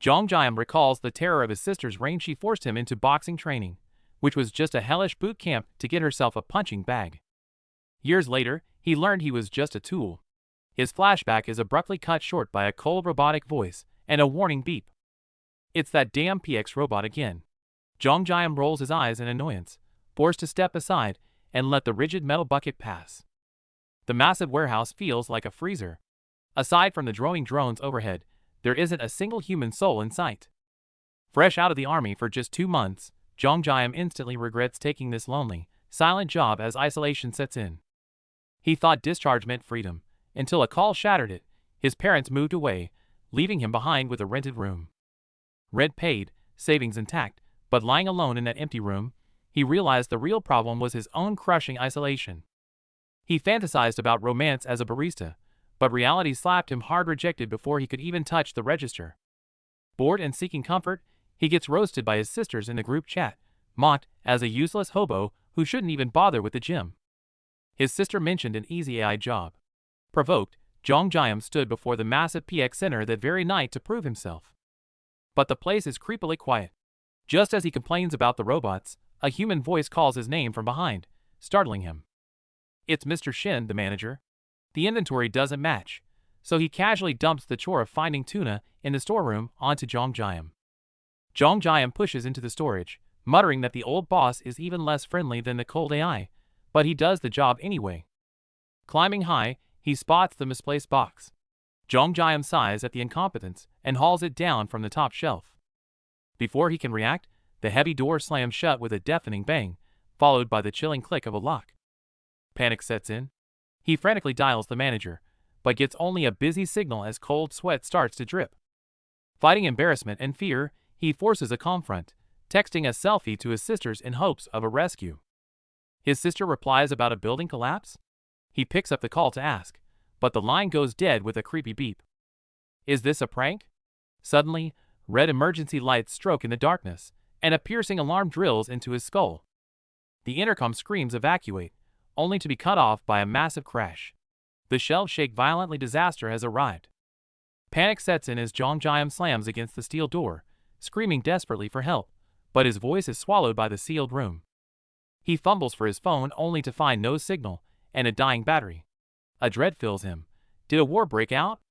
Jiam recalls the terror of his sister's reign. She forced him into boxing training, which was just a hellish boot camp to get herself a punching bag. Years later, he learned he was just a tool. His flashback is abruptly cut short by a cold robotic voice and a warning beep. It's that damn PX robot again. Jiam rolls his eyes in annoyance, forced to step aside and let the rigid metal bucket pass. The massive warehouse feels like a freezer. Aside from the droning drones overhead, there isn't a single human soul in sight. Fresh out of the army for just 2 months, Jiam instantly regrets taking this lonely, silent job as isolation sets in. He thought discharge meant freedom, until a call shattered it. His parents moved away, leaving him behind with a rented room. Rent paid, savings intact, but lying alone in that empty room, he realized the real problem was his own crushing isolation. He fantasized about romance as a barista, but reality slapped him hard. Rejected before he could even touch the register. Bored and seeking comfort, he gets roasted by his sisters in the group chat, mocked as a useless hobo who shouldn't even bother with the gym. His sister mentioned an easy AI job. Provoked, Jiam stood before the massive PX center that very night to prove himself. But the place is creepily quiet. Just as he complains about the robots, a human voice calls his name from behind, startling him. It's Mr. Shin, the manager. The inventory doesn't match, so he casually dumps the chore of finding tuna in the storeroom onto Jiam. Jiam pushes into the storage, muttering that the old boss is even less friendly than the cold AI, but he does the job anyway. Climbing high, he spots the misplaced box. Jiam sighs at the incompetence and hauls it down from the top shelf. Before he can react, the heavy door slams shut with a deafening bang, followed by the chilling click of a lock. Panic sets in. He frantically dials the manager, but gets only a busy signal as cold sweat starts to drip. Fighting embarrassment and fear, he forces a confront, texting a selfie to his sisters in hopes of a rescue. His sister replies about a building collapse. He picks up the call to ask, but the line goes dead with a creepy beep. Is this a prank? Suddenly, red emergency lights stroke in the darkness, and a piercing alarm drills into his skull. The intercom screams evacuate, only to be cut off by a massive crash. The shelves shake violently. Disaster has arrived. Panic sets in as Jiam slams against the steel door, screaming desperately for help, but his voice is swallowed by the sealed room. He fumbles for his phone only to find no signal and a dying battery. A dread fills him. Did a war break out?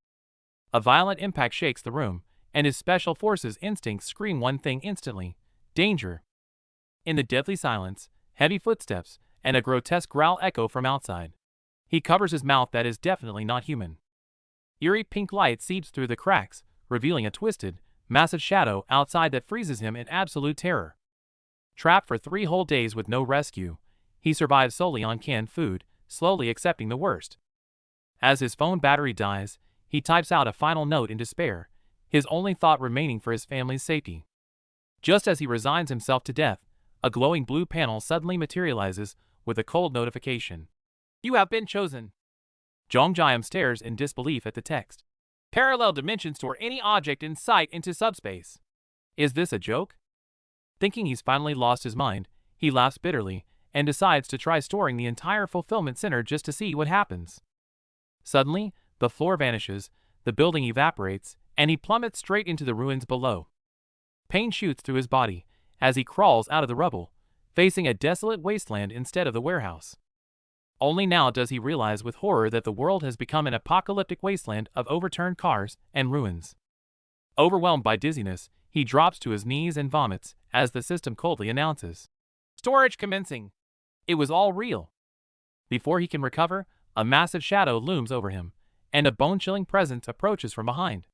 A violent impact shakes the room, and his special forces instincts scream one thing instantly: danger. In the deadly silence, heavy footsteps and a grotesque growl echo from outside. He covers his mouth. That is definitely not human. Eerie pink light seeps through the cracks, revealing a twisted, massive shadow outside that freezes him in absolute terror. Trapped for 3 whole days with no rescue, he survives solely on canned food, slowly accepting the worst. As his phone battery dies, he types out a final note in despair, his only thought remaining for his family's safety. Just as he resigns himself to death, a glowing blue panel suddenly materializes with a cold notification. You have been chosen. Jiam stares in disbelief at the text. Parallel dimensions store any object in sight into subspace. Is this a joke? Thinking he's finally lost his mind, he laughs bitterly and decides to try storing the entire fulfillment center just to see what happens. Suddenly, the floor vanishes, the building evaporates, and he plummets straight into the ruins below. Pain shoots through his body as he crawls out of the rubble, facing a desolate wasteland instead of the warehouse. Only now does he realize with horror that the world has become an apocalyptic wasteland of overturned cars and ruins. Overwhelmed by dizziness, he drops to his knees and vomits as the system coldly announces, "Storage commencing." It was all real. Before he can recover, a massive shadow looms over him, and a bone-chilling presence approaches from behind.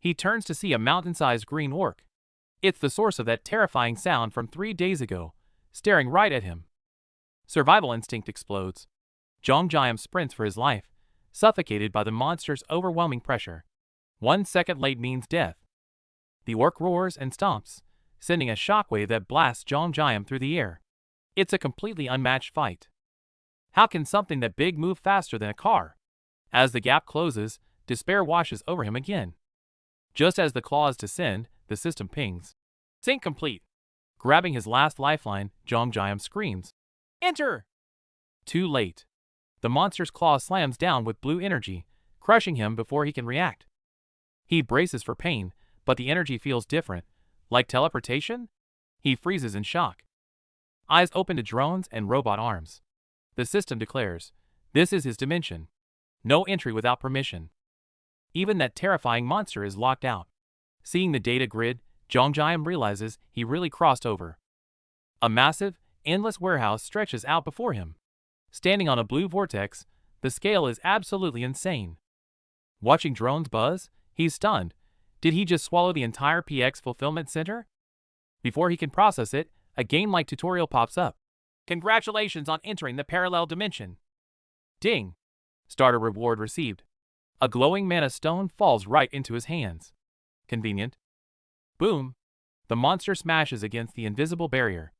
He turns to see a mountain-sized green orc. It's the source of that terrifying sound from 3 days ago, staring right at him. Survival instinct explodes. Jiam sprints for his life, suffocated by the monster's overwhelming pressure. 1 second late means death. The orc roars and stomps, sending a shockwave that blasts Jiam through the air. It's a completely unmatched fight. How can something that big move faster than a car? As the gap closes, despair washes over him again. Just as the claws descend, the system pings. Sync complete. Grabbing his last lifeline, Jiam screams, "Enter!" Too late. The monster's claw slams down with blue energy, crushing him before he can react. He braces for pain, but the energy feels different. Like teleportation? He freezes in shock. Eyes open to drones and robot arms. The system declares, this is his dimension. No entry without permission. Even that terrifying monster is locked out. Seeing the data grid, Jongjayam realizes he really crossed over. A massive, endless warehouse stretches out before him. Standing on a blue vortex, the scale is absolutely insane. Watching drones buzz, he's stunned. Did he just swallow the entire PX fulfillment center? Before he can process it, a game-like tutorial pops up. Congratulations on entering the parallel dimension. Ding! Starter reward received. A glowing mana stone falls right into his hands. Convenient. Boom! The monster smashes against the invisible barrier.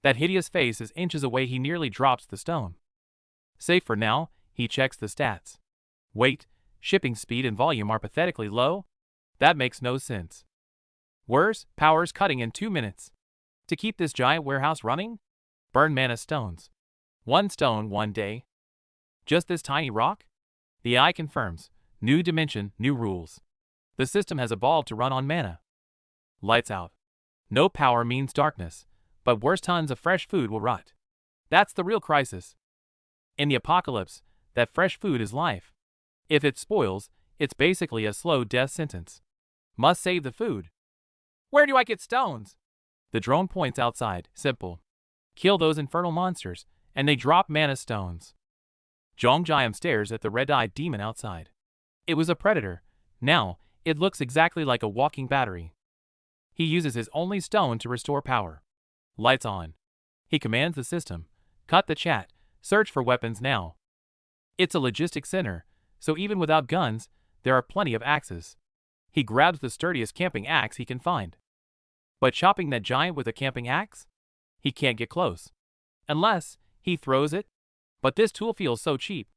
That hideous face is inches away. He nearly drops the stone. Safe for now, he checks the stats. Wait, shipping speed and volume are pathetically low? That makes no sense. Worse, power's cutting in 2 minutes. To keep this giant warehouse running? Burn mana stones. 1 stone 1 day. Just this tiny rock? The eye confirms. New dimension, new rules. The system has evolved to run on mana. Lights out. No power means darkness, but worse, tons of fresh food will rot. That's the real crisis. In the apocalypse, that fresh food is life. If it spoils, it's basically a slow death sentence. Must save the food. Where do I get stones? The drone points outside. Simple. Kill those infernal monsters, and they drop mana stones. Jongjayam stares at the red-eyed demon outside. It was a predator. Now, it looks exactly like a walking battery. He uses his only stone to restore power. Lights on. He commands the system. Cut the chat. Search for weapons now. It's a logistics center, so even without guns, there are plenty of axes. He grabs the sturdiest camping axe he can find. But chopping that giant with a camping axe? He can't get close. Unless he throws it. But this tool feels so cheap.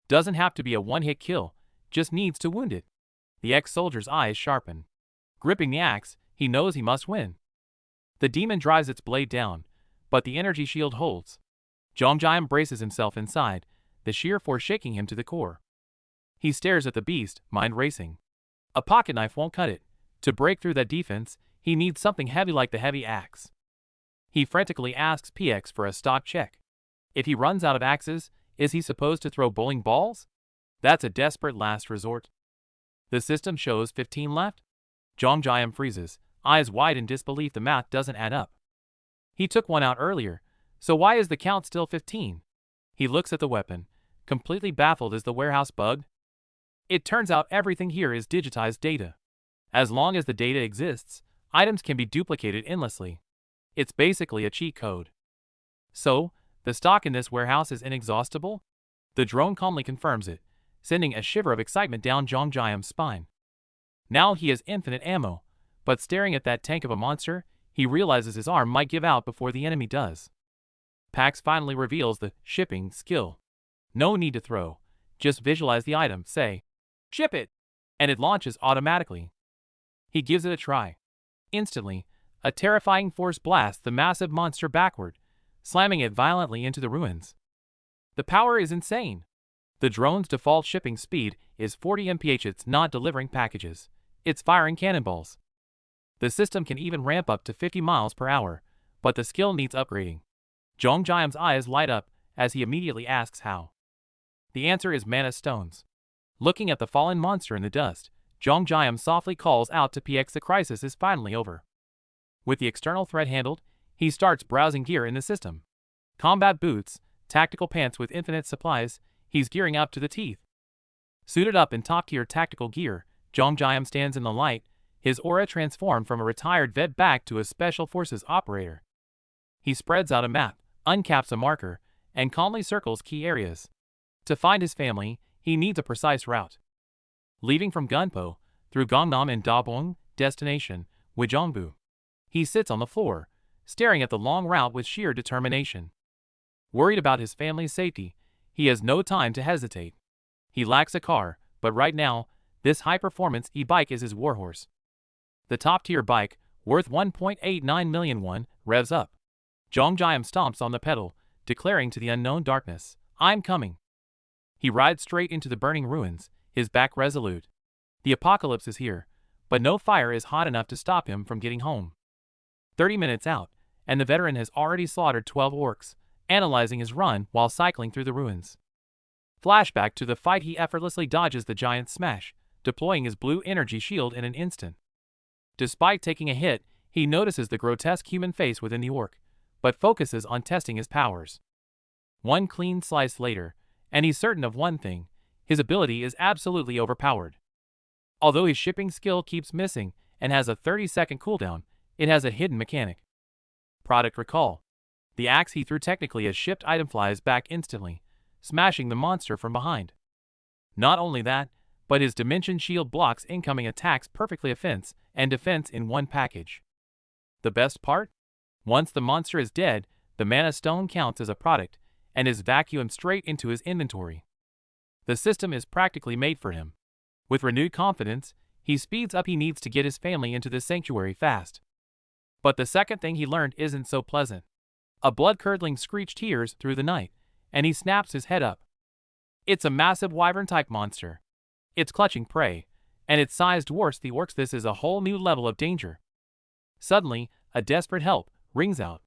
Doesn't have to be a one-hit kill, just needs to wound it. The ex-soldier's eyes sharpen. Gripping the axe, he knows he must win. The demon drives its blade down, but the energy shield holds. Jongjayam braces himself inside, the sheer force shaking him to the core. He stares at the beast, mind racing. A pocket knife won't cut it. To break through that defense, he needs something heavy like the heavy axe. He frantically asks PX for a stock check. If he runs out of axes, is he supposed to throw bowling balls? That's a desperate last resort. The system shows 15 left. Jongjayam freezes, eyes wide in disbelief. The math doesn't add up. He took one out earlier, so why is the count still 15? He looks at the weapon, completely baffled. Is the warehouse bugged? It turns out everything here is digitized data. As long as the data exists, items can be duplicated endlessly. It's basically a cheat code. So, the stock in this warehouse is inexhaustible? The drone calmly confirms it, sending a shiver of excitement down Jongjayam's spine. Now he has infinite ammo, but staring at that tank of a monster, he realizes his arm might give out before the enemy does. Pax finally reveals the shipping skill. No need to throw, just visualize the item, say, "Ship it," and it launches automatically. He gives it a try. Instantly, a terrifying force blasts the massive monster backward, slamming it violently into the ruins. The power is insane. The drone's default shipping speed is 40 mph. It's not delivering packages. It's firing cannonballs. The system can even ramp up to 50 miles per hour, but the skill needs upgrading. Jongjayam's eyes light up as he immediately asks how. The answer is mana stones. Looking at the fallen monster in the dust, Jongjayam softly calls out to PX. The crisis is finally over. With the external threat handled, he starts browsing gear in the system. Combat boots, tactical pants with infinite supplies, he's gearing up to the teeth. Suited up in top-tier tactical gear, Jongjayam stands in the light, his aura transformed from a retired vet back to a special forces operator. He spreads out a map, uncaps a marker, and calmly circles key areas. To find his family, he needs a precise route. Leaving from Gunpo, through Gangnam and Dabong, destination, Wejongbu. He sits on the floor, staring at the long route with sheer determination. Worried about his family's safety, he has no time to hesitate. He lacks a car, but right now, this high-performance e-bike is his warhorse. The top-tier bike, worth 1.89 million won, revs up. Jongjayam stomps on the pedal, declaring to the unknown darkness, "I'm coming." He rides straight into the burning ruins, his back resolute. The apocalypse is here, but no fire is hot enough to stop him from getting home. 30 minutes out, and the veteran has already slaughtered 12 orcs, analyzing his run while cycling through the ruins. Flashback to the fight, he effortlessly dodges the giant smash, deploying his blue energy shield in an instant. Despite taking a hit, he notices the grotesque human face within the orc, but focuses on testing his powers. One clean slice later, and he's certain of one thing: his ability is absolutely overpowered. Although his shipping skill keeps missing and has a 30-second cooldown, it has a hidden mechanic. Product recall. The axe he threw technically as shipped item flies back instantly, smashing the monster from behind. Not only that, but his dimension shield blocks incoming attacks perfectly, offense and defense in one package. The best part? Once the monster is dead, the mana stone counts as a product and is vacuumed straight into his inventory. The system is practically made for him. With renewed confidence, he speeds up. He needs to get his family into this sanctuary fast. But the second thing he learned isn't so pleasant. A blood-curdling screech tears through the night, and he snaps his head up. It's a massive wyvern-type monster. It's clutching prey, and its size dwarfs the orcs. This is a whole new level of danger. Suddenly, a desperate help rings out.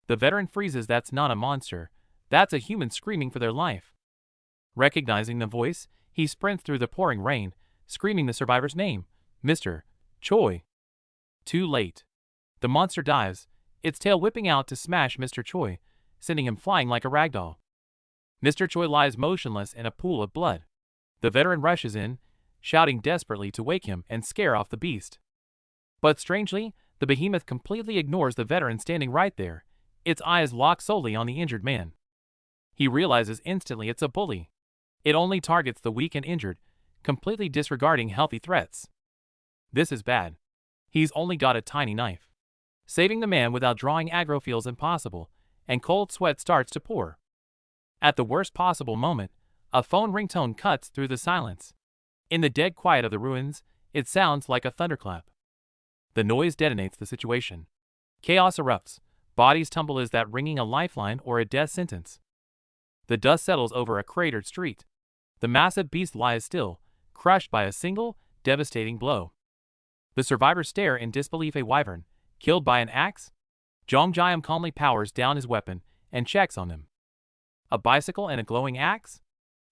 The veteran freezes. That's not a monster. That's a human screaming for their life. Recognizing the voice, he sprints through the pouring rain, screaming the survivor's name, Mr. Choi. Too late. The monster dives, its tail whipping out to smash Mr. Choi, sending him flying like a ragdoll. Mr. Choi lies motionless in a pool of blood. The veteran rushes in, shouting desperately to wake him and scare off the beast. But strangely, the behemoth completely ignores the veteran standing right there, its eyes locked solely on the injured man. He realizes instantly it's a bully. It only targets the weak and injured, completely disregarding healthy threats. This is bad. He's only got a tiny knife. Saving the man without drawing aggro feels impossible, and cold sweat starts to pour. At the worst possible moment, a phone ringtone cuts through the silence. In the dead quiet of the ruins, it sounds like a thunderclap. The noise detonates the situation. Chaos erupts. Bodies tumble. Is that ringing a lifeline or a death sentence? The dust settles over a cratered street. The massive beast lies still, crushed by a single, devastating blow. The survivors stare in disbelief. A wyvern, killed by an axe? Jongjiam calmly powers down his weapon and checks on them. A bicycle and a glowing axe?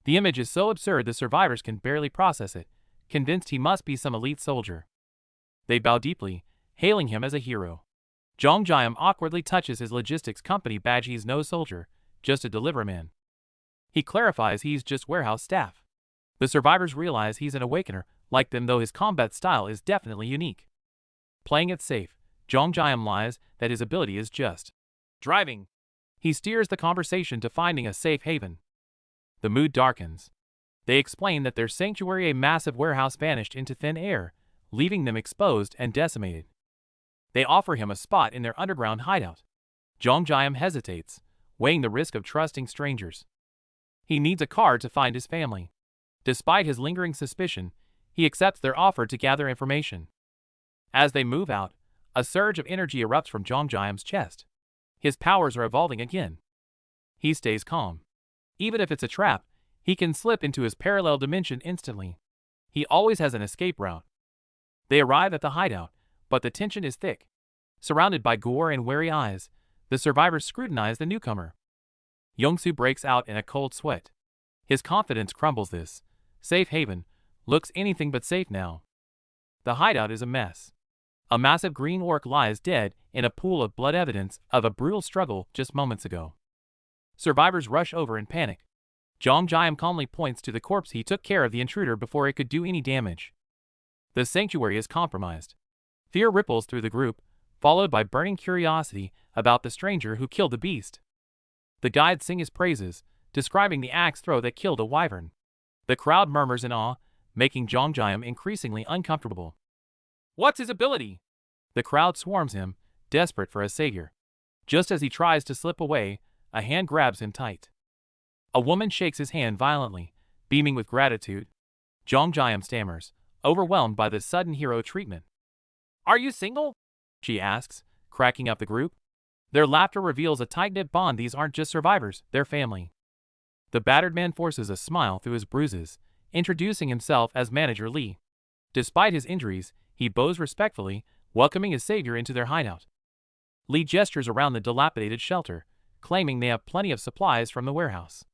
The image is so absurd the survivors can barely process it, convinced he must be some elite soldier. They bow deeply, hailing him as a hero. Jongjiam awkwardly touches his logistics company badge. He's no soldier, just a delivery man. He clarifies he's just warehouse staff. The survivors realize he's an awakener, like them, though his combat style is definitely unique. Playing it safe, Jongjiam lies that his ability is just driving. He steers the conversation to finding a safe haven. The mood darkens. They explain that their sanctuary, a massive warehouse, vanished into thin air, leaving them exposed and decimated. They offer him a spot in their underground hideout. Jongjiam hesitates, weighing the risk of trusting strangers. He needs a card to find his family. Despite his lingering suspicion, he accepts their offer to gather information. As they move out, a surge of energy erupts from Jongjiam's chest. His powers are evolving again. He stays calm. Even if it's a trap, he can slip into his parallel dimension instantly. He always has an escape route. They arrive at the hideout, but the tension is thick. Surrounded by gore and wary eyes, the survivors scrutinize the newcomer. Yongsoo breaks out in a cold sweat. His confidence crumbles. This safe haven looks anything but safe now. The hideout is a mess. A massive green orc lies dead in a pool of blood, evidence of a brutal struggle just moments ago. Survivors rush over in panic. Jongjiam calmly points to the corpse. He took care of the intruder before it could do any damage. The sanctuary is compromised. Fear ripples through the group, followed by burning curiosity about the stranger who killed the beast. The guides sing his praises, describing the axe throw that killed a wyvern. The crowd murmurs in awe, making Jongjiam increasingly uncomfortable. What's his ability? The crowd swarms him, desperate for a savior. Just as he tries to slip away, a hand grabs him tight. A woman shakes his hand violently, beaming with gratitude. Jongjiam stammers, overwhelmed by this sudden hero treatment. Are you single? She asks, cracking up the group. Their laughter reveals a tight-knit bond. These aren't just survivors, they're family. The battered man forces a smile through his bruises, introducing himself as Manager Lee. Despite his injuries, He bows respectfully, welcoming his savior into their hideout. Lee gestures around the dilapidated shelter, claiming they have plenty of supplies from the warehouse.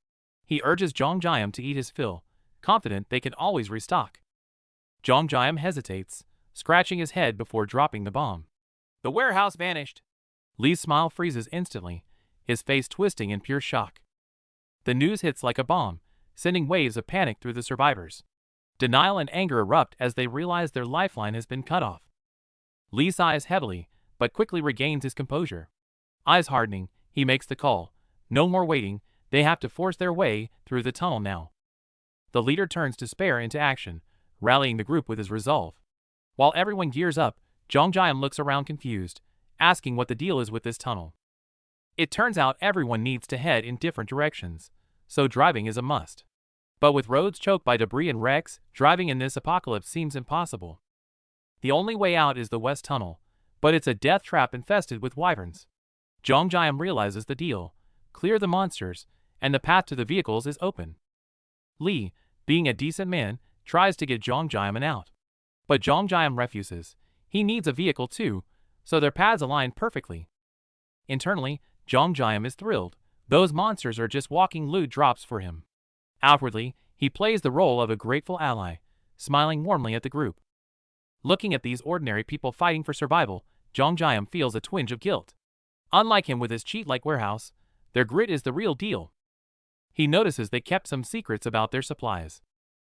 He urges Jong-jiam to eat his fill, confident they can always restock. Jong-jiam hesitates, scratching his head before dropping the bomb. The warehouse vanished. Lee's smile freezes instantly, his face twisting in pure shock. The news hits like a bomb, sending waves of panic through the survivors. Denial and anger erupt as they realize their lifeline has been cut off. Lee sighs heavily, but quickly regains his composure. Eyes hardening, he makes the call. No more waiting, they have to force their way through the tunnel now. The leader turns despair into action, rallying the group with his resolve. While everyone gears up, Jong-jiam looks around confused, asking what the deal is with this tunnel. It turns out everyone needs to head in different directions, so driving is a must. But with roads choked by debris and wrecks, driving in this apocalypse seems impossible. The only way out is the west tunnel, but it's a death trap infested with wyverns. Jong-jiam realizes the deal, clear the monsters, and the path to the vehicles is open. Lee, being a decent man, tries to get Jong-jiam out. But Jong-jiam refuses. He needs a vehicle too, so their paths align perfectly. Internally, Jong-jiam is thrilled. Those monsters are just walking loot drops for him. Outwardly, he plays the role of a grateful ally, smiling warmly at the group. Looking at these ordinary people fighting for survival, Jong-jiam feels a twinge of guilt. Unlike him with his cheat-like warehouse, their grit is the real deal. He notices they kept some secrets about their supplies.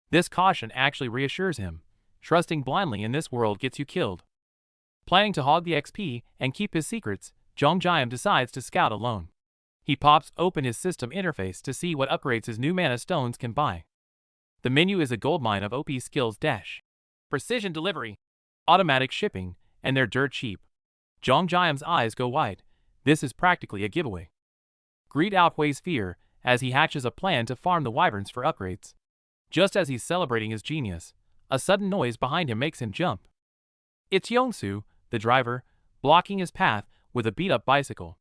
This caution actually reassures him. Trusting blindly in this world gets you killed. Planning to hog the XP and keep his secrets, Jong-jiam decides to scout alone. He pops open his system interface to see what upgrades his new mana stones can buy. The menu is a goldmine of OP skills dash, precision delivery, automatic shipping, and they're dirt cheap. Jong-jiam's eyes go wide. This is practically a giveaway. Greed outweighs fear as he hatches a plan to farm the wyverns for upgrades. Just as he's celebrating his genius, a sudden noise behind him makes him jump. It's Yongsu, the driver, blocking his path with a beat-up bicycle.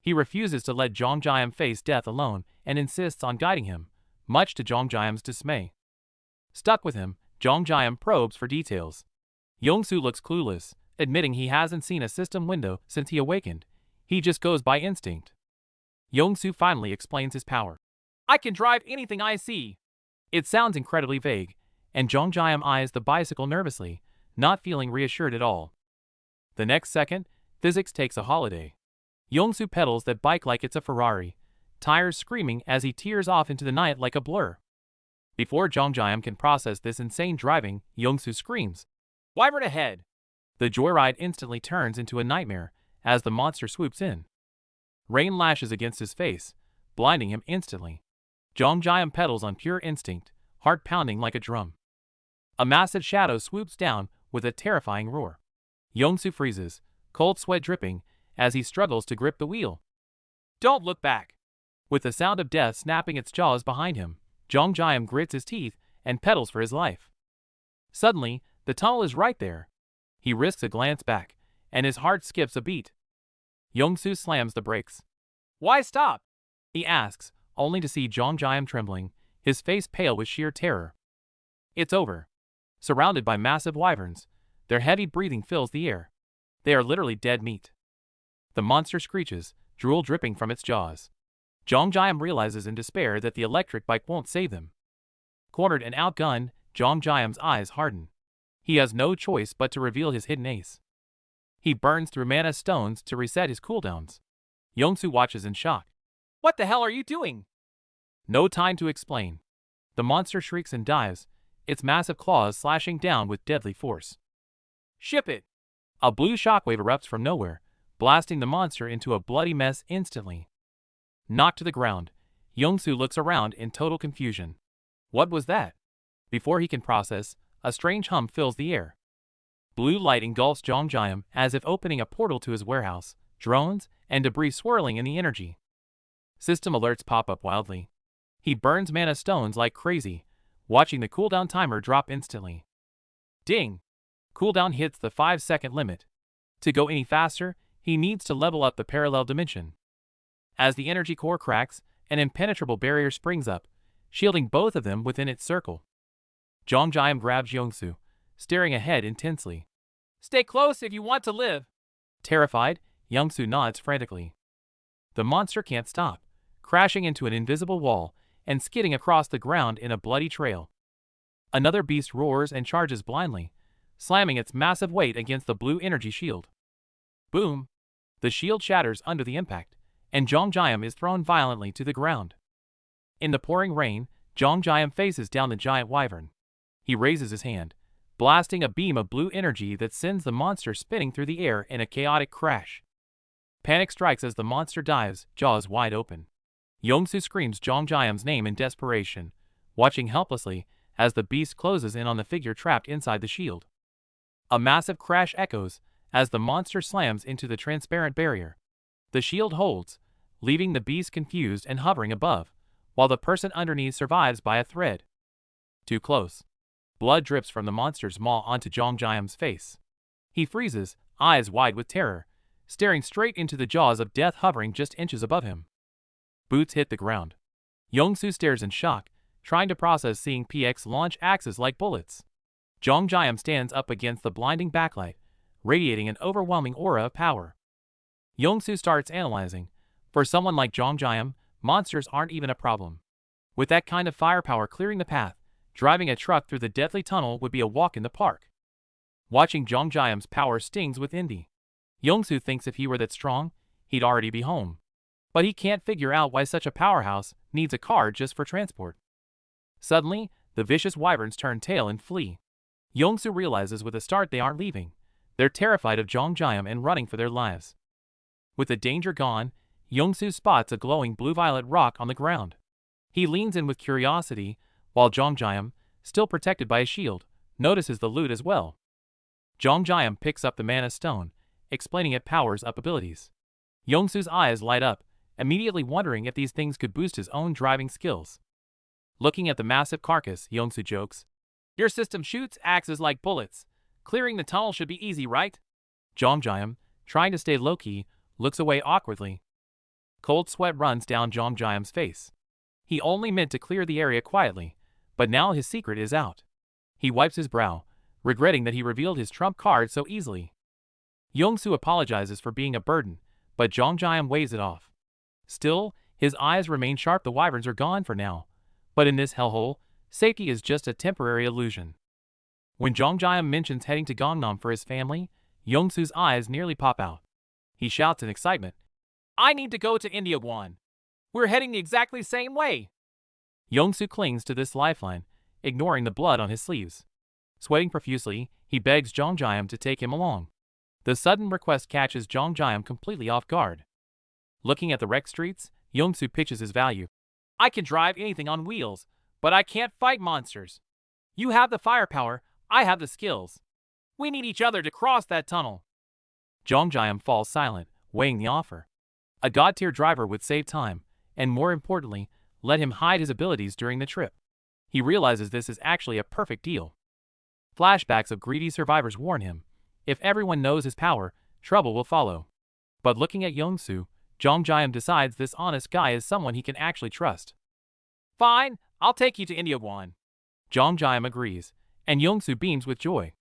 He refuses to let Jong-jiam face death alone and insists on guiding him, much to Jong-jiam's dismay. Stuck with him, Jong-jiam probes for details. Yongsu looks clueless, admitting he hasn't seen a system window since he awakened. He just goes by instinct. Yongsu finally explains his power. I can drive anything I see. It sounds incredibly vague, and Jong-jiam eyes the bicycle nervously, not feeling reassured at all. The next second, physics takes a holiday. Yongsu pedals that bike like it's a Ferrari, tires screaming as he tears off into the night like a blur. Before Jong-jiam can process this insane driving, Yongsu screams, "Wyvern ahead!" The joyride instantly turns into a nightmare as the monster swoops in. Rain lashes against his face, blinding him instantly. Jong-jiam pedals on pure instinct, heart pounding like a drum. A massive shadow swoops down with a terrifying roar. Yongsu freezes, cold sweat dripping, as he struggles to grip the wheel. Don't look back! With the sound of death snapping its jaws behind him, Jong-jiam grits his teeth and pedals for his life. Suddenly, the tunnel is right there. He risks a glance back, and his heart skips a beat. Yongsu slams the brakes. Why stop? He asks, only to see Jong-jiam trembling, his face pale with sheer terror. It's over. Surrounded by massive wyverns, their heavy breathing fills the air. They are literally dead meat. The monster screeches, drool dripping from its jaws. Jong-jiam realizes in despair that the electric bike won't save them. Cornered and outgunned, Jong-jiam's eyes harden. He has no choice but to reveal his hidden ace. He burns through mana stones to reset his cooldowns. Yongsu watches in shock. What the hell are you doing? No time to explain. The monster shrieks and dives, its massive claws slashing down with deadly force. Ship it! A blue shockwave erupts from nowhere, blasting the monster into a bloody mess instantly. Knocked to the ground, Yongsu looks around in total confusion. What was that? Before he can process, a strange hum fills the air. Blue light engulfs Jong-jiam as if opening a portal to his warehouse, drones and debris swirling in the energy. System alerts pop up wildly. He burns mana stones like crazy, watching the cooldown timer drop instantly. Ding! Cooldown hits the 5-second limit. To go any faster, he needs to level up the parallel dimension. As the energy core cracks, an impenetrable barrier springs up, shielding both of them within its circle. Jong-jiam grabs Yongsu, staring ahead intensely. Stay close if you want to live. Terrified, Youngsu nods frantically. The monster can't stop, crashing into an invisible wall and skidding across the ground in a bloody trail. Another beast roars and charges blindly, slamming its massive weight against the blue energy shield. Boom! The shield shatters under the impact, and Jongjayam is thrown violently to the ground. In the pouring rain, Jongjayam faces down the giant wyvern. He raises his hand, blasting a beam of blue energy that sends the monster spinning through the air in a chaotic crash. Panic strikes as the monster dives, jaws wide open. Youngsu screams Jongjayam's name in desperation, watching helplessly as the beast closes in on the figure trapped inside the shield. A massive crash echoes as the monster slams into the transparent barrier. The shield holds, leaving the beast confused and hovering above, while the person underneath survives by a thread. Too close. Blood drips from the monster's maw onto Jongjayam's face. He freezes, eyes wide with terror, staring straight into the jaws of death hovering just inches above him. Boots hit the ground. Youngsu stares in shock, trying to process seeing PX launch axes like bullets. Jongjayam stands up against the blinding backlight, radiating an overwhelming aura of power. Youngsu starts analyzing. For someone like Jongjayam, monsters aren't even a problem. With that kind of firepower clearing the path, driving a truck through the deathly tunnel would be a walk in the park. Watching Jongjayam's power stings with envy. Youngsu thinks if he were that strong, he'd already be home. But he can't figure out why such a powerhouse needs a car just for transport. Suddenly, the vicious wyverns turn tail and flee. Youngsu realizes with a start they aren't leaving. They're terrified of Jongjayam and running for their lives. With the danger gone, Youngsu spots a glowing blue-violet rock on the ground. He leans in with curiosity, while Jongjayam, still protected by a shield, notices the loot as well. Jongjayam picks up the mana stone, explaining it powers up abilities. Youngsu's eyes light up, immediately wondering if these things could boost his own driving skills. Looking at the massive carcass, Youngsu jokes, "Your system shoots axes like bullets. Clearing the tunnel should be easy, right?" Jongjayam, trying to stay low-key, looks away awkwardly. Cold sweat runs down Jongjayam's face. He only meant to clear the area quietly, but now his secret is out. He wipes his brow, regretting that he revealed his trump card so easily. Youngsu apologizes for being a burden, but Jongjayam waves it off. Still, his eyes remain sharp. The wyverns are gone for now, but in this hellhole, safety is just a temporary illusion. When Jongjayam mentions heading to Gangnam for his family, Youngsu's eyes nearly pop out. He shouts in excitement, "I need to go to India One. We're heading the exactly same way." Youngsu clings to this lifeline, ignoring the blood on his sleeves. Sweating profusely, he begs Jongjayam to take him along. The sudden request catches Jongjayam completely off guard. Looking at the wrecked streets, Youngsu pitches his value. "I can drive anything on wheels, but I can't fight monsters. You have the firepower, I have the skills. We need each other to cross that tunnel." Jongjayam falls silent, weighing the offer. A god-tier driver would save time, and more importantly, let him hide his abilities during the trip. He realizes this is actually a perfect deal. Flashbacks of greedy survivors warn him, if everyone knows his power, trouble will follow. But looking at Youngsu, Jongjayam decides this honest guy is someone he can actually trust. "Fine, I'll take you to India One." Jongjayam agrees, and Youngsu beams with joy.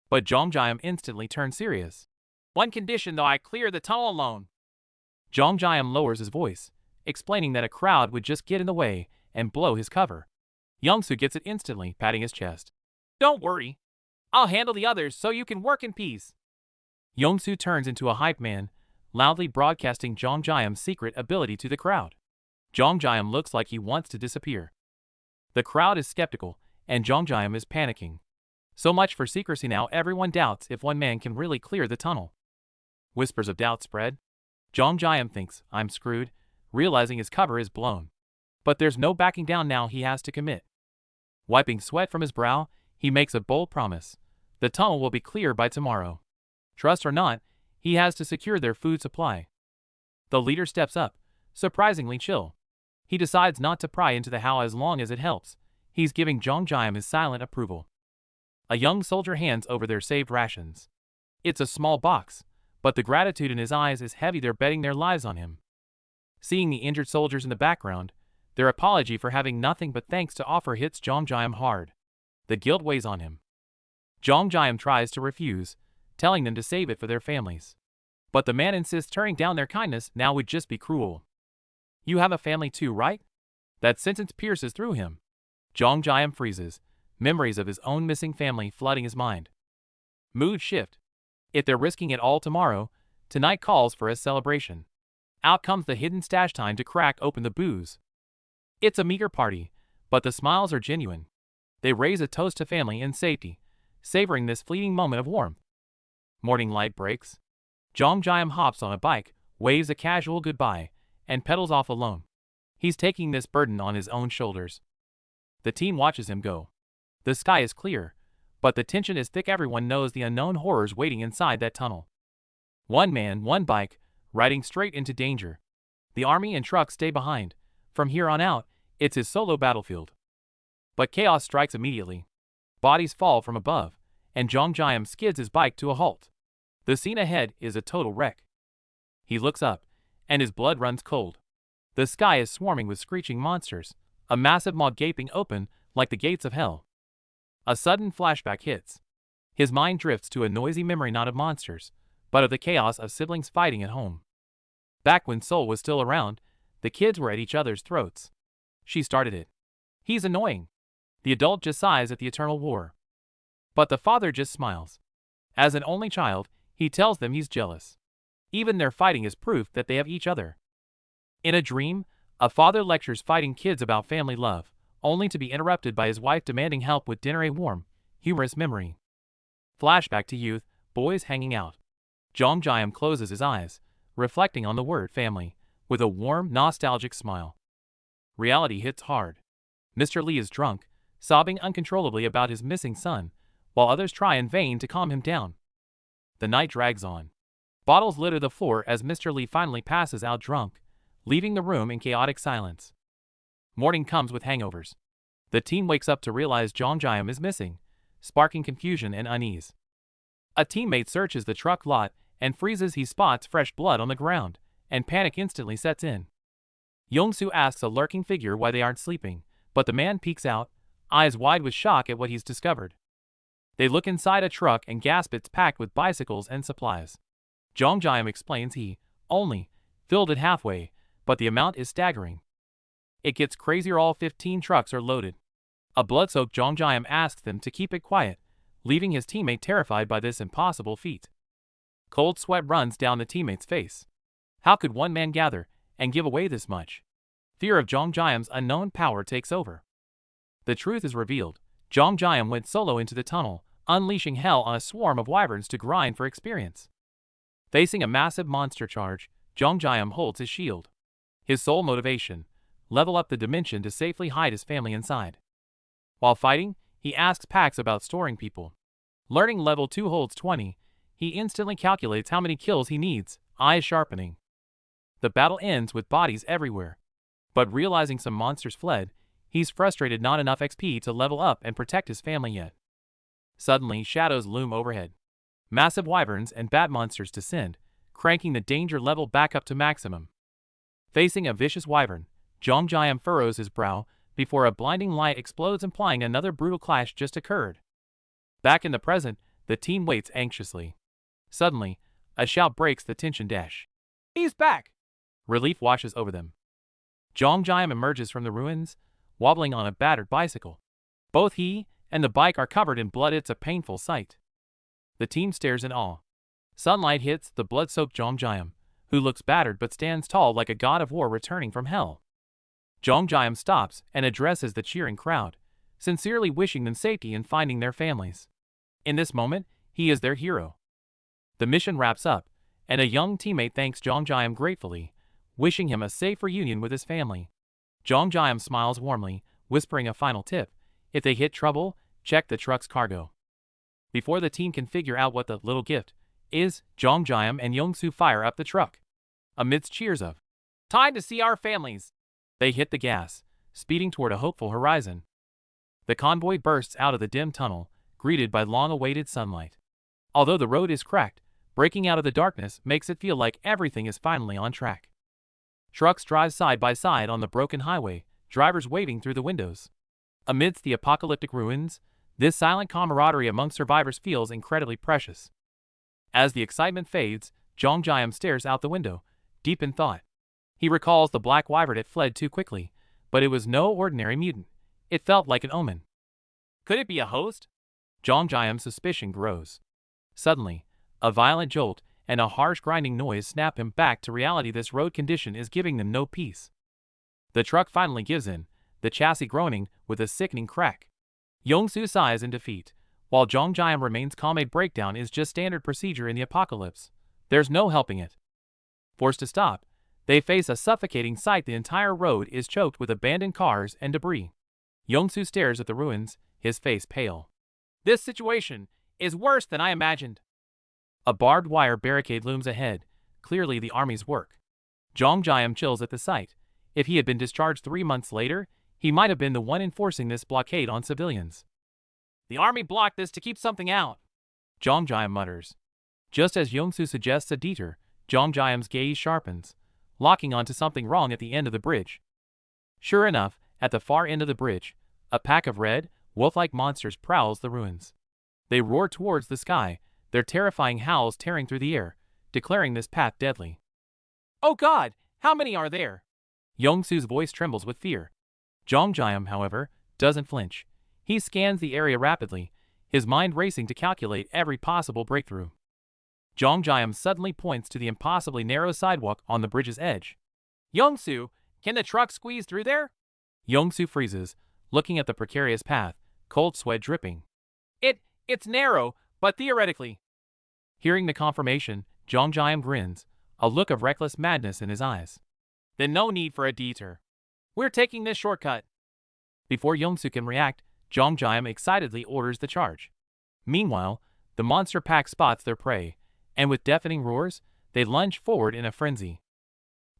But Jongjayam instantly turns serious. "One condition though, I clear the tunnel alone." Jongjayam lowers his voice, explaining that a crowd would just get in the way and blow his cover. Youngsu gets it instantly, patting his chest. "Don't worry. I'll handle the others so you can work in peace." Youngsu turns into a hype man, loudly broadcasting Jongjayam's secret ability to the crowd. Jongjayam looks like he wants to disappear. The crowd is skeptical, and Jongjayam is panicking. So much for secrecy now, everyone doubts if one man can really clear the tunnel. Whispers of doubt spread. Jongjayam thinks, "I'm screwed," realizing his cover is blown. But there's no backing down now, he has to commit. Wiping sweat from his brow, he makes a bold promise. The tunnel will be clear by tomorrow. Trust or not, he has to secure their food supply. The leader steps up, surprisingly chill. He decides not to pry into the how as long as it helps. He's giving Jongjayam his silent approval. A young soldier hands over their saved rations. It's a small box, but the gratitude in his eyes is heavy. They're betting their lives on him. Seeing the injured soldiers in the background, their apology for having nothing but thanks to offer hits Jongjayam hard. The guilt weighs on him. Jongjayam tries to refuse, telling them to save it for their families. But the man insists turning down their kindness now would just be cruel. You have a family too, right? That sentence pierces through him. Jong Jiam freezes, memories of his own missing family flooding his mind. Mood shift. If they're risking it all tomorrow, tonight calls for a celebration. Out comes the hidden stash time to crack open the booze. It's a meager party, but the smiles are genuine. They raise a toast to family and safety, savoring this fleeting moment of warmth. Morning light breaks. Jong Jiam hops on a bike, waves a casual goodbye, and pedals off alone. He's taking this burden on his own shoulders. The team watches him go. The sky is clear, but the tension is thick. Everyone knows the unknown horrors waiting inside that tunnel. One man, one bike, riding straight into danger. The army and trucks stay behind. From here on out, it's his solo battlefield. But chaos strikes immediately. Bodies fall from above, and Jong Jiam skids his bike to a halt. The scene ahead is a total wreck. He looks up, and his blood runs cold. The sky is swarming with screeching monsters, a massive maw gaping open like the gates of hell. A sudden flashback hits. His mind drifts to a noisy memory not of monsters, but of the chaos of siblings fighting at home. Back when Sol was still around, the kids were at each other's throats. She started it. He's annoying. The adult just sighs at the eternal war. But the father just smiles. As an only child, he tells them he's jealous. Even their fighting is proof that they have each other. In a dream, a father lectures fighting kids about family love, only to be interrupted by his wife demanding help with dinner. A warm, humorous memory. Flashback to youth, boys hanging out. Jong Jiam closes his eyes, reflecting on the word family, with a warm, nostalgic smile. Reality hits hard. Mr. Lee is drunk, sobbing uncontrollably about his missing son, while others try in vain to calm him down. The night drags on. Bottles litter the floor as Mr. Lee finally passes out drunk, leaving the room in chaotic silence. Morning comes with hangovers. The team wakes up to realize Jong Jiam is missing, sparking confusion and unease. A teammate searches the truck lot and freezes. He spots fresh blood on the ground, and panic instantly sets in. Yong-soo asks a lurking figure why they aren't sleeping, but the man peeks out, eyes wide with shock at what he's discovered. They look inside a truck and gasp. It's packed with bicycles and supplies. Jong Jiam explains he only filled it halfway, but the amount is staggering. It gets crazier. All 15 trucks are loaded. A blood-soaked Jong Jiam asks them to keep it quiet, leaving his teammate terrified by this impossible feat. Cold sweat runs down the teammate's face. How could one man gather and give away this much? Fear of Jong Jiam's unknown power takes over. The truth is revealed. Jong Jiam went solo into the tunnel, unleashing hell on a swarm of wyverns to grind for experience. Facing a massive monster charge, Jong Jiam holds his shield. His sole motivation: level up the dimension to safely hide his family inside. While fighting, he asks Pax about storing people. Learning level 2 holds 20, he instantly calculates how many kills he needs, eyes sharpening. The battle ends with bodies everywhere. But realizing some monsters fled, he's frustrated. Not enough XP to level up and protect his family yet. Suddenly, shadows loom overhead. Massive wyverns and bat monsters descend, cranking the danger level back up to maximum. Facing a vicious wyvern, Jong Jiam furrows his brow before a blinding light explodes, implying another brutal clash just occurred. Back in the present, the team waits anxiously. Suddenly, a shout breaks the tension. He's back! Relief washes over them. Jong Jiam emerges from the ruins, wobbling on a battered bicycle. Both he and the bike are covered in blood. It's a painful sight. The team stares in awe. Sunlight hits the blood-soaked Jong Jiam, who looks battered but stands tall like a god of war returning from hell. Jong Jiam stops and addresses the cheering crowd, sincerely wishing them safety in finding their families. In this moment, he is their hero. The mission wraps up, and a young teammate thanks Jong Jiam gratefully, wishing him a safe reunion with his family. Jong Jiam smiles warmly, whispering a final tip: if they hit trouble, check the truck's cargo. Before the team can figure out what the little gift is, Jong Jiam and Yong-soo fire up the truck. Amidst cheers of "Time to see our families!" they hit the gas, speeding toward a hopeful horizon. The convoy bursts out of the dim tunnel, greeted by long-awaited sunlight. Although the road is cracked, breaking out of the darkness makes it feel like everything is finally on track. Trucks drive side by side on the broken highway, drivers waving through the windows. Amidst the apocalyptic ruins, this silent camaraderie among survivors feels incredibly precious. As the excitement fades, Jong stares out the window, deep in thought. He recalls the black wyvern had fled too quickly, but it was no ordinary mutant. It felt like an omen. Could it be a host? Jong's suspicion grows. Suddenly, a violent jolt and a harsh grinding noise snap him back to reality. This road condition is giving them no peace. The truck finally gives in, the chassis groaning with a sickening crack. Yongsu sighs in defeat, while Jong remains calm. A breakdown is just standard procedure in the apocalypse. There's no helping it. Forced to stop, they face a suffocating sight. The entire road is choked with abandoned cars and debris. Yongsu stares at the ruins, his face pale. This situation is worse than I imagined. A barbed wire barricade looms ahead, clearly the army's work. Jong chills at the sight. If he had been discharged 3 months later, he might have been the one enforcing this blockade on civilians. The army blocked this to keep something out, Jong mutters. Just as Yongsu suggests a detour, Jong gaze sharpens, locking onto something wrong at the end of the bridge. Sure enough, at the far end of the bridge, a pack of red, wolf-like monsters prowls the ruins. They roar towards the sky, their terrifying howls tearing through the air, declaring this path deadly. Oh God, how many are there? Yongsu's voice trembles with fear. Jong however, doesn't flinch. He scans the area rapidly, his mind racing to calculate every possible breakthrough. Jong suddenly points to the impossibly narrow sidewalk on the bridge's edge. Yongsu, can the truck squeeze through there? Yongsu freezes, looking at the precarious path, cold sweat dripping. It's narrow, but theoretically. Hearing the confirmation, Jong grins, a look of reckless madness in his eyes. Then no need for a detour. We're taking this shortcut. Before Yongsu can react, Jong excitedly orders the charge. Meanwhile, the monster pack spots their prey, and with deafening roars, they lunge forward in a frenzy.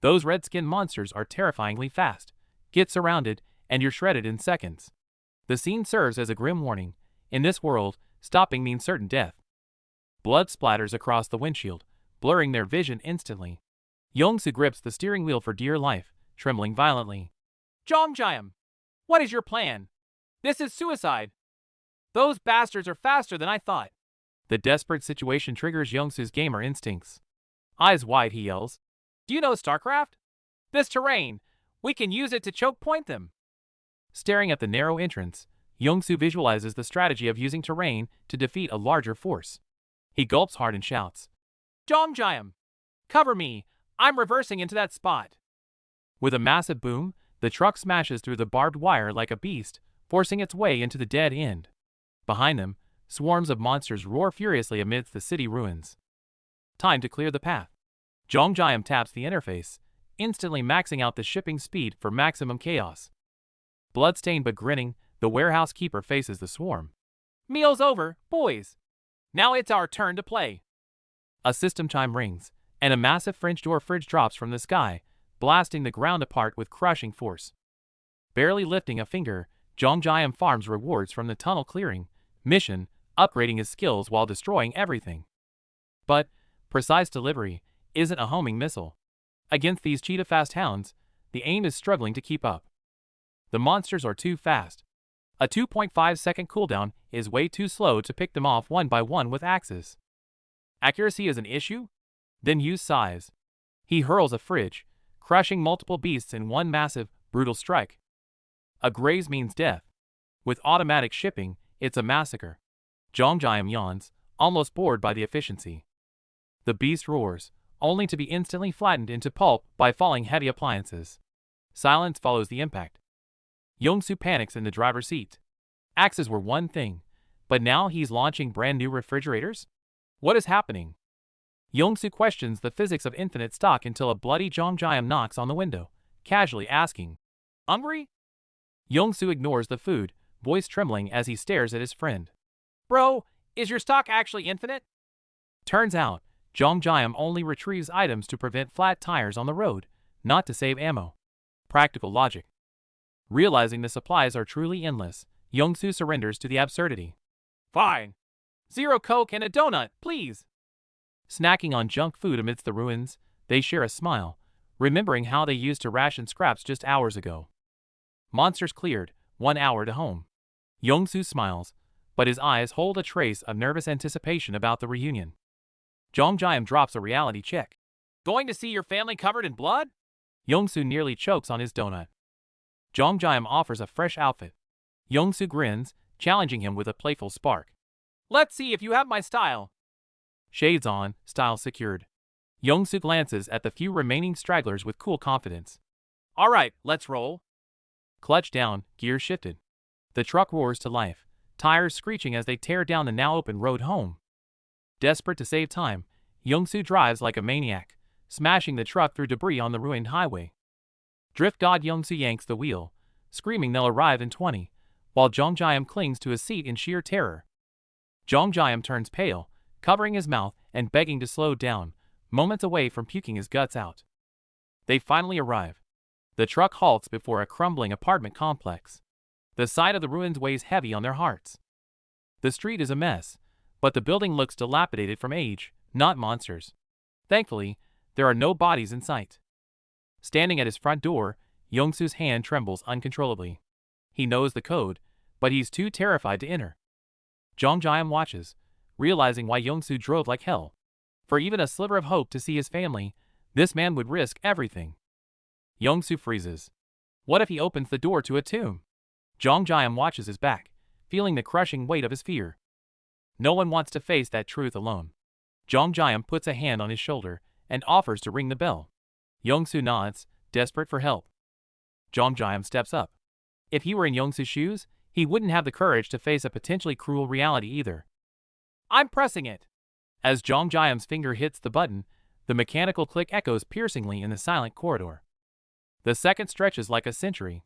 Those red-skinned monsters are terrifyingly fast. Get surrounded, and you're shredded in seconds. The scene serves as a grim warning. In this world, stopping means certain death. Blood splatters across the windshield, blurring their vision instantly. Yongsu grips the steering wheel for dear life, trembling violently. Jong what is your plan? This is suicide. Those bastards are faster than I thought. The desperate situation triggers Yongsu's gamer instincts. Eyes wide, he yells. Do you know StarCraft? This terrain, we can use it to choke point them. Staring at the narrow entrance, Yongsu visualizes the strategy of using terrain to defeat a larger force. He gulps hard and shouts. Jong cover me, I'm reversing into that spot. With a massive boom, the truck smashes through the barbed wire like a beast, forcing its way into the dead end. Behind them, swarms of monsters roar furiously amidst the city ruins. Time to clear the path. Jong taps the interface, instantly maxing out the shipping speed for maximum chaos. Bloodstained but grinning, the warehouse keeper faces the swarm. Meal's over, boys. Now it's our turn to play. A system chime rings, and a massive French door fridge drops from the sky, blasting the ground apart with crushing force. Barely lifting a finger, Jong farms rewards from the tunnel clearing mission, upgrading his skills while destroying everything. But precise delivery isn't a homing missile. Against these cheetah-fast hounds, the aim is struggling to keep up. The monsters are too fast. A 2.5-second cooldown is way too slow to pick them off one by one with axes. Accuracy is an issue? Then use size. He hurls a fridge, crushing multiple beasts in one massive, brutal strike. A graze means death. With automatic shipping, it's a massacre. Jong yawns, almost bored by the efficiency. The beast roars, only to be instantly flattened into pulp by falling heavy appliances. Silence follows the impact. Yongsu panics in the driver's seat. Axes were one thing, but now he's launching brand new refrigerators? What is happening? Yongsu questions the physics of infinite stock until a bloody Jong knocks on the window, casually asking, "Hungry?" Yongsu ignores the food, voice trembling as he stares at his friend. Bro, is your stock actually infinite? Turns out, Jong only retrieves items to prevent flat tires on the road, not to save ammo. Practical logic. Realizing the supplies are truly endless, Yongsu surrenders to the absurdity. Fine. 0 Coke and a donut, please. Snacking on junk food amidst the ruins, they share a smile, remembering how they used to ration scraps just hours ago. Monsters cleared, 1 hour to home. Yongsu smiles, but his eyes hold a trace of nervous anticipation about the reunion. Jong drops a reality check. Going to see your family covered in blood? Yongsoo nearly chokes on his donut. Jong offers a fresh outfit. Yongsoo grins, challenging him with a playful spark. Let's see if you have my style. Shades on, style secured. Yongsoo glances at the few remaining stragglers with cool confidence. Alright, let's roll. Clutch down, gears shifted. The truck roars to life, tires screeching as they tear down the now open road home. Desperate to save time, Yongsoo drives like a maniac, smashing the truck through debris on the ruined highway. Drift God Yongsoo yanks the wheel, screaming they'll arrive in 20, while Jong clings to his seat in sheer terror. Jong turns pale, covering his mouth and begging to slow down, moments away from puking his guts out. They finally arrive. The truck halts before a crumbling apartment complex. The sight of the ruins weighs heavy on their hearts. The street is a mess, but the building looks dilapidated from age, not monsters. Thankfully, there are no bodies in sight. Standing at his front door, Yongsoo's hand trembles uncontrollably. He knows the code, but he's too terrified to enter. Jong watches, realizing why Yongsoo drove like hell. For even a sliver of hope to see his family, this man would risk everything. Yongsoo freezes. What if he opens the door to a tomb? Jong watches his back, feeling the crushing weight of his fear. No one wants to face that truth alone. Jong puts a hand on his shoulder and offers to ring the bell. Yongsoo nods, desperate for help. Jong steps up. If he were in Yongsoo's shoes, he wouldn't have the courage to face a potentially cruel reality either. I'm pressing it. As Jong finger hits the button, the mechanical click echoes piercingly in the silent corridor. The second stretches like a century.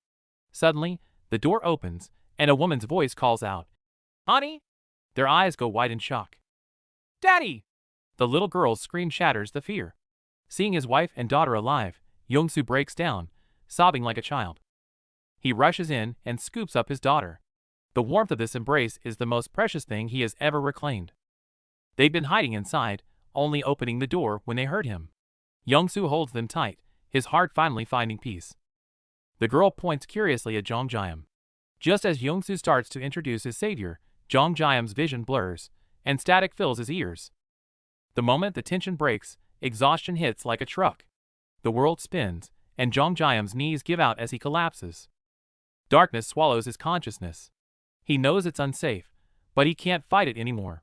Suddenly, the door opens, and a woman's voice calls out, Honey? Their eyes go wide in shock. Daddy! The little girl's scream shatters the fear. Seeing his wife and daughter alive, Yongsoo breaks down, sobbing like a child. He rushes in and scoops up his daughter. The warmth of this embrace is the most precious thing he has ever reclaimed. They'd been hiding inside, only opening the door when they heard him. Yongsoo holds them tight, his heart finally finding peace. The girl points curiously at Jong. Just as Yongsoo starts to introduce his savior, Jong's vision blurs, and static fills his ears. The moment the tension breaks, exhaustion hits like a truck. The world spins, and Jong's knees give out as he collapses. Darkness swallows his consciousness. He knows it's unsafe, but he can't fight it anymore.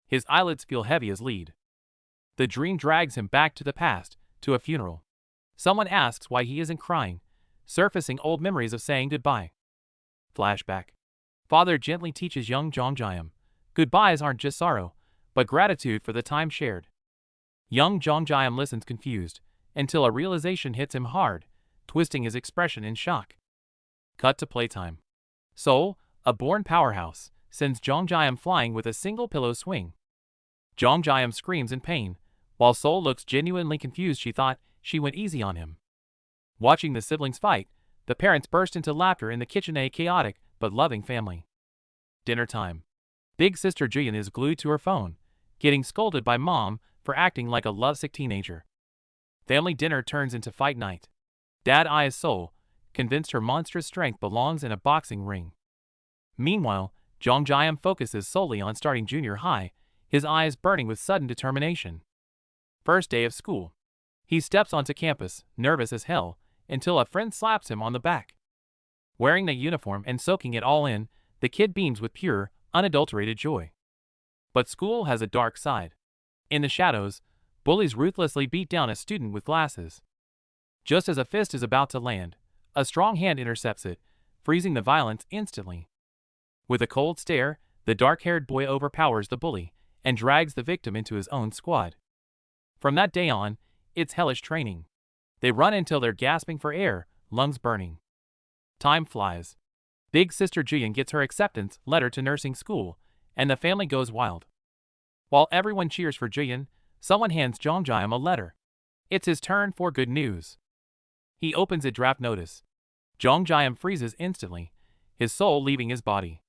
His eyelids feel heavy as lead. The dream drags him back to the past, to a funeral. Someone asks why he isn't crying, surfacing old memories of saying goodbye. Flashback. Father gently teaches young Jong, goodbyes aren't just sorrow, but gratitude for the time shared. Young Jong listens confused, until a realization hits him hard, twisting his expression in shock. Cut to playtime. Seoul, a born powerhouse, sends Jong flying with a single pillow swing. Jong screams in pain, while Seoul looks genuinely confused. She thought she went easy on him. Watching the siblings fight, the parents burst into laughter in the kitchen. A chaotic but loving family. Dinner time. Big sister Jiyeon is glued to her phone, getting scolded by mom for acting like a lovesick teenager. Family dinner turns into fight night. Dad eyes Seoul, convinced her monstrous strength belongs in a boxing ring. Meanwhile, Jong focuses solely on starting junior high, his eyes burning with sudden determination. First day of school. He steps onto campus, nervous as hell, until a friend slaps him on the back. Wearing the uniform and soaking it all in, the kid beams with pure, unadulterated joy. But school has a dark side. In the shadows, bullies ruthlessly beat down a student with glasses. Just as a fist is about to land, a strong hand intercepts it, freezing the violence instantly. With a cold stare, the dark-haired boy overpowers the bully and drags the victim into his own squad. From that day on, it's hellish training. They run until they're gasping for air, lungs burning. Time flies. Big sister Jiyeon gets her acceptance letter to nursing school, and the family goes wild. While everyone cheers for Jiyeon, someone hands Jong a letter. It's his turn for good news. He opens a draft notice. Jong freezes instantly, his soul leaving his body.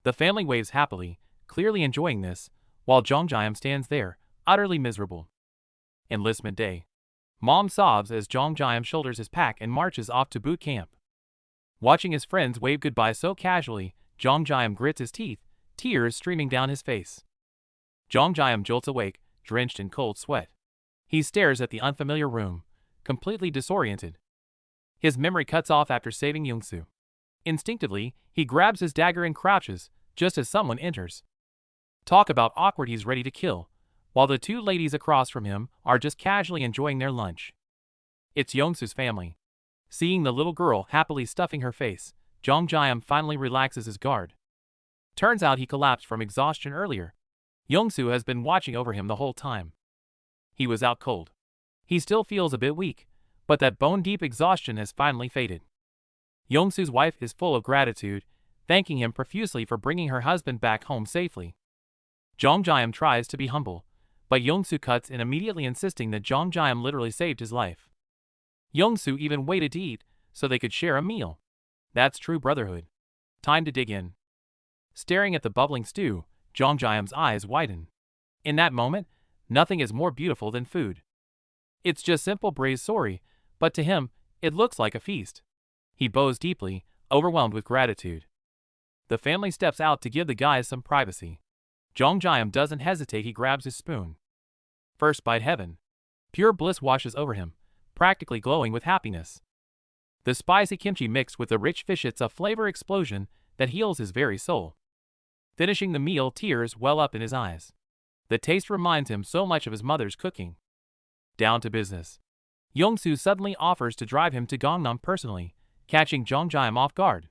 The family waves happily, clearly enjoying this, while Jong stands there, utterly miserable. Enlistment day. Mom sobs as Jong shoulders his pack and marches off to boot camp. Watching his friends wave goodbye so casually, Jong grits his teeth, tears streaming down his face. Jong jolts awake, drenched in cold sweat. He stares at the unfamiliar room, completely disoriented. His memory cuts off after saving Yongsoo. Instinctively, he grabs his dagger and crouches, just as someone enters. Talk about awkward, he's ready to kill, while the two ladies across from him are just casually enjoying their lunch. It's Yongsoo's family. Seeing the little girl happily stuffing her face, Jong Jae-am finally relaxes his guard. Turns out he collapsed from exhaustion earlier. Yongsoo has been watching over him the whole time. He was out cold. He still feels a bit weak, but that bone-deep exhaustion has finally faded. Yongsoo's wife is full of gratitude, thanking him profusely for bringing her husband back home safely. Jong Jae-am tries to be humble, but Yongsoo cuts in immediately, insisting that Jong Jae-am literally saved his life. Yongsoo even waited to eat so they could share a meal. That's true brotherhood. Time to dig in. Staring at the bubbling stew, Jong Jae-am's eyes widen. In that moment, nothing is more beautiful than food. It's just simple braised sori, but to him, it looks like a feast. He bows deeply, overwhelmed with gratitude. The family steps out to give the guys some privacy. Jong Jae-am doesn't hesitate, he grabs his spoon. First bite, heaven. Pure bliss washes over him, practically glowing with happiness. The spicy kimchi mixed with the rich fish, it's a flavor explosion that heals his very soul. Finishing the meal, tears well up in his eyes. The taste reminds him so much of his mother's cooking. Down to business. Yongsoo suddenly offers to drive him to Gangnam personally, catching Jong Jae-am off guard.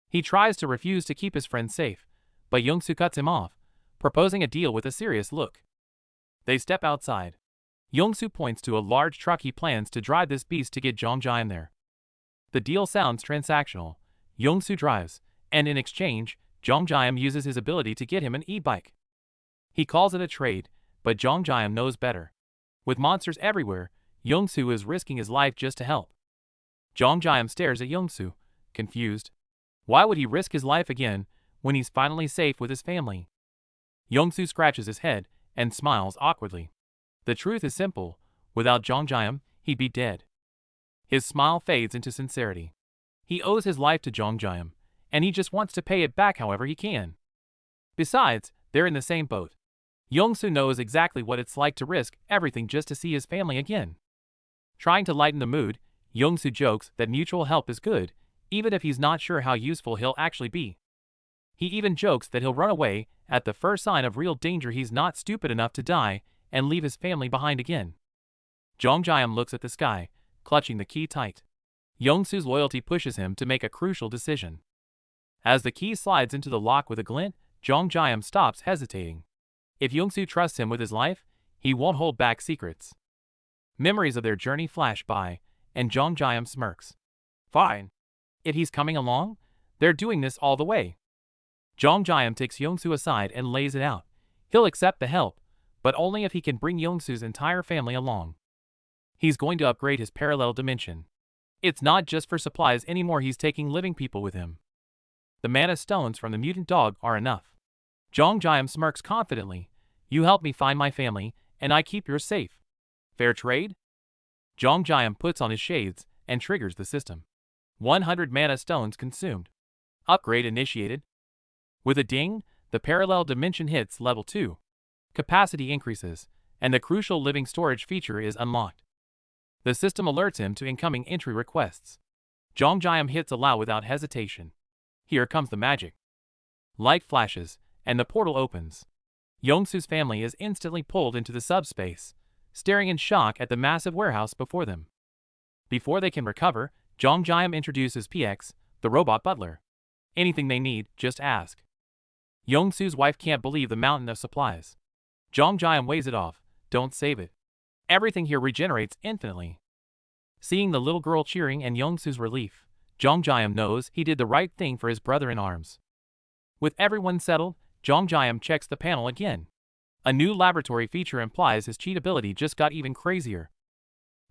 He tries to refuse to keep his friend safe, but Yongsoo cuts him off, proposing a deal with a serious look. They step outside. Yongsoo points to a large truck. He plans to drive this beast to get Jong Jae-am there. The deal sounds transactional. Yongsoo drives, and in exchange, Jong Jae-am uses his ability to get him an e-bike. He calls it a trade, but Jong Jae-am knows better. With monsters everywhere, Yongsoo is risking his life just to help. Jong Jae-am stares at Yongsoo, confused. Why would he risk his life again when he's finally safe with his family? Yongsoo scratches his head and smiles awkwardly. The truth is simple, without Jong Jae-am, he'd be dead. His smile fades into sincerity. He owes his life to Jong Jae-am, and he just wants to pay it back however he can. Besides, they're in the same boat. Yongsoo knows exactly what it's like to risk everything just to see his family again. Trying to lighten the mood, Yongsoo jokes that mutual help is good, even if he's not sure how useful he'll actually be. He even jokes that he'll run away at the first sign of real danger. He's not stupid enough to die and leave his family behind again. Jong Jae-am looks at the sky, clutching the key tight. Yongsoo's loyalty pushes him to make a crucial decision. As the key slides into the lock with a glint, Jong Jae-am stops, hesitating. If Yongsoo trusts him with his life, he won't hold back secrets. Memories of their journey flash by, and Jong Jae-am smirks. Fine. If he's coming along, they're doing this all the way. Jong Jae-am takes Yongsoo aside and lays it out. He'll accept the help, but only if he can bring Yongsoo's entire family along. He's going to upgrade his parallel dimension. It's not just for supplies anymore, he's taking living people with him. The mana stones from the mutant dog are enough. Jong Jae-am smirks confidently. You help me find my family, and I keep yours safe. Fair trade? Jong Jae-am puts on his shades and triggers the system. 100 mana stones consumed. Upgrade initiated. With a ding, the parallel dimension hits level 2. Capacity increases, and the crucial living storage feature is unlocked. The system alerts him to incoming entry requests. Jong Jae-am hits allow without hesitation. Here comes the magic. Light flashes, and the portal opens. Yongsoo's family is instantly pulled into the subspace, staring in shock at the massive warehouse before them. Before they can recover, Jong Jae-am introduces PX, the robot butler. Anything they need, just ask. Yongsoo's wife can't believe the mountain of supplies. Jong Jae-am weighs it off. Don't save it. Everything here regenerates infinitely. Seeing the little girl cheering and Yongsoo's relief, Jong Jae-am knows he did the right thing for his brother-in-arms. With everyone settled, Jong Jae-am checks the panel again. A new laboratory feature implies his cheat ability just got even crazier.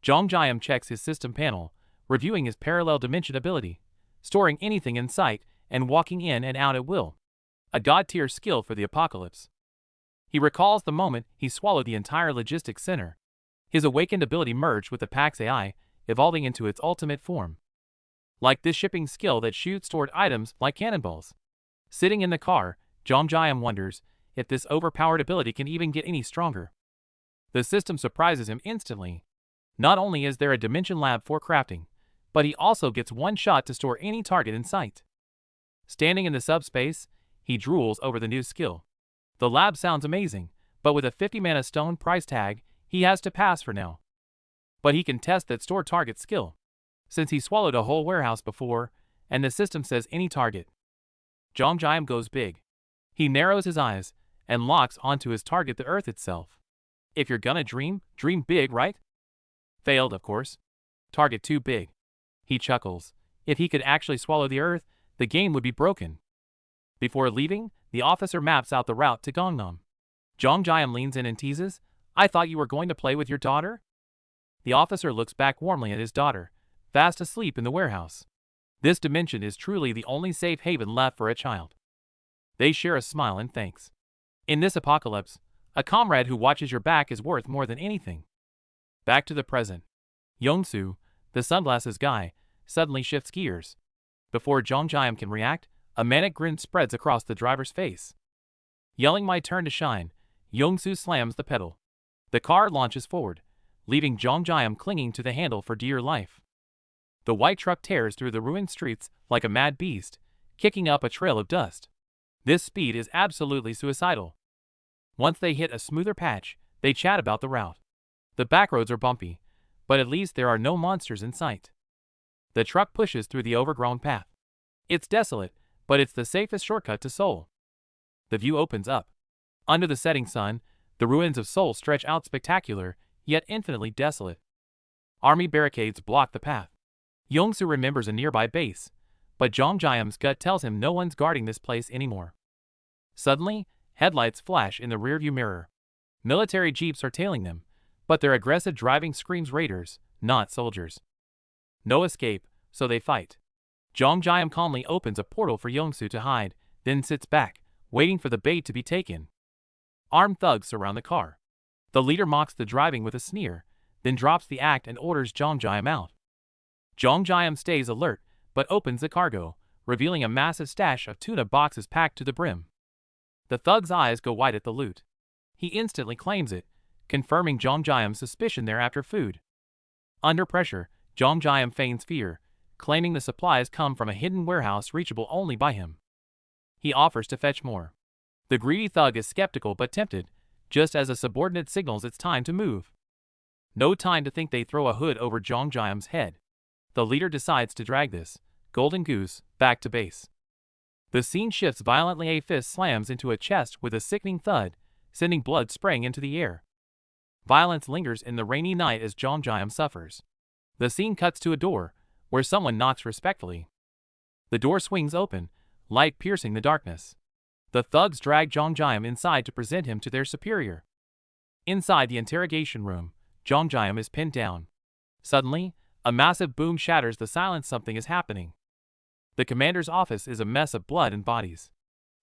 Jong Jae-am checks his system panel, reviewing his parallel dimension ability, storing anything in sight, and walking in and out at will. A god-tier skill for the apocalypse. He recalls the moment he swallowed the entire logistics center. His awakened ability merged with the PAX AI, evolving into its ultimate form. Like this shipping skill that shoots stored items like cannonballs. Sitting in the car, Jong Jae-am wonders if this overpowered ability can even get any stronger. The system surprises him instantly. Not only is there a dimension lab for crafting, but he also gets one shot to store any target in sight. Standing in the subspace, he drools over the new skill. The lab sounds amazing, but with a 50 mana stone price tag, he has to pass for now. But he can test that store target skill, since he swallowed a whole warehouse before, and the system says any target. Jongjam goes big. He narrows his eyes and locks onto his target, the earth itself. If you're gonna dream, dream big, right? Failed, of course. Target too big. He chuckles. If he could actually swallow the earth, the game would be broken. Before leaving, the officer maps out the route to Gangnam. Jongjam leans in and teases, "I thought you were going to play with your daughter?" The officer looks back warmly at his daughter, fast asleep in the warehouse. This dimension is truly the only safe haven left for a child. They share a smile and thanks. In this apocalypse, a comrade who watches your back is worth more than anything. Back to the present. Yongsoo, the sunglasses guy, suddenly shifts gears. Before Jongjam can react, a manic grin spreads across the driver's face. Yelling "my turn to shine," Yongsoo slams the pedal. The car launches forward, leaving Jongjam clinging to the handle for dear life. The white truck tears through the ruined streets like a mad beast, kicking up a trail of dust. This speed is absolutely suicidal. Once they hit a smoother patch, they chat about the route. The backroads are bumpy, but at least there are no monsters in sight. The truck pushes through the overgrown path. It's desolate, but it's the safest shortcut to Seoul. The view opens up. Under the setting sun, the ruins of Seoul stretch out spectacular, yet infinitely desolate. Army barricades block the path. Yongsoo remembers a nearby base, but Jongjam's gut tells him no one's guarding this place anymore. Suddenly, headlights flash in the rearview mirror. Military jeeps are tailing them, but their aggressive driving screams raiders, not soldiers. No escape, so they fight. Jongjam calmly opens a portal for Yongsoo to hide, then sits back, waiting for the bait to be taken. Armed thugs surround the car. The leader mocks the driving with a sneer, then drops the act and orders Jongjam out. Jongjam stays alert, but opens the cargo, revealing a massive stash of tuna boxes packed to the brim. The thug's eyes go wide at the loot. He instantly claims it, confirming Jongjam's suspicion they're after food. Under pressure, Jongjam feigns fear, claiming the supplies come from a hidden warehouse reachable only by him. He offers to fetch more. The greedy thug is skeptical but tempted, just as a subordinate signals it's time to move. No time to think, they throw a hood over Jongjam's head. The leader decides to drag this golden goose back to base. The scene shifts violently. A fist slams into a chest with a sickening thud, sending blood spraying into the air. Violence lingers in the rainy night as Jongjam suffers. The scene cuts to a door, where someone knocks respectfully. The door swings open, light piercing the darkness. The thugs drag Jongjam inside to present him to their superior. Inside the interrogation room, Jongjam is pinned down. Suddenly, a massive boom shatters the silence. Something is happening. The commander's office is a mess of blood and bodies.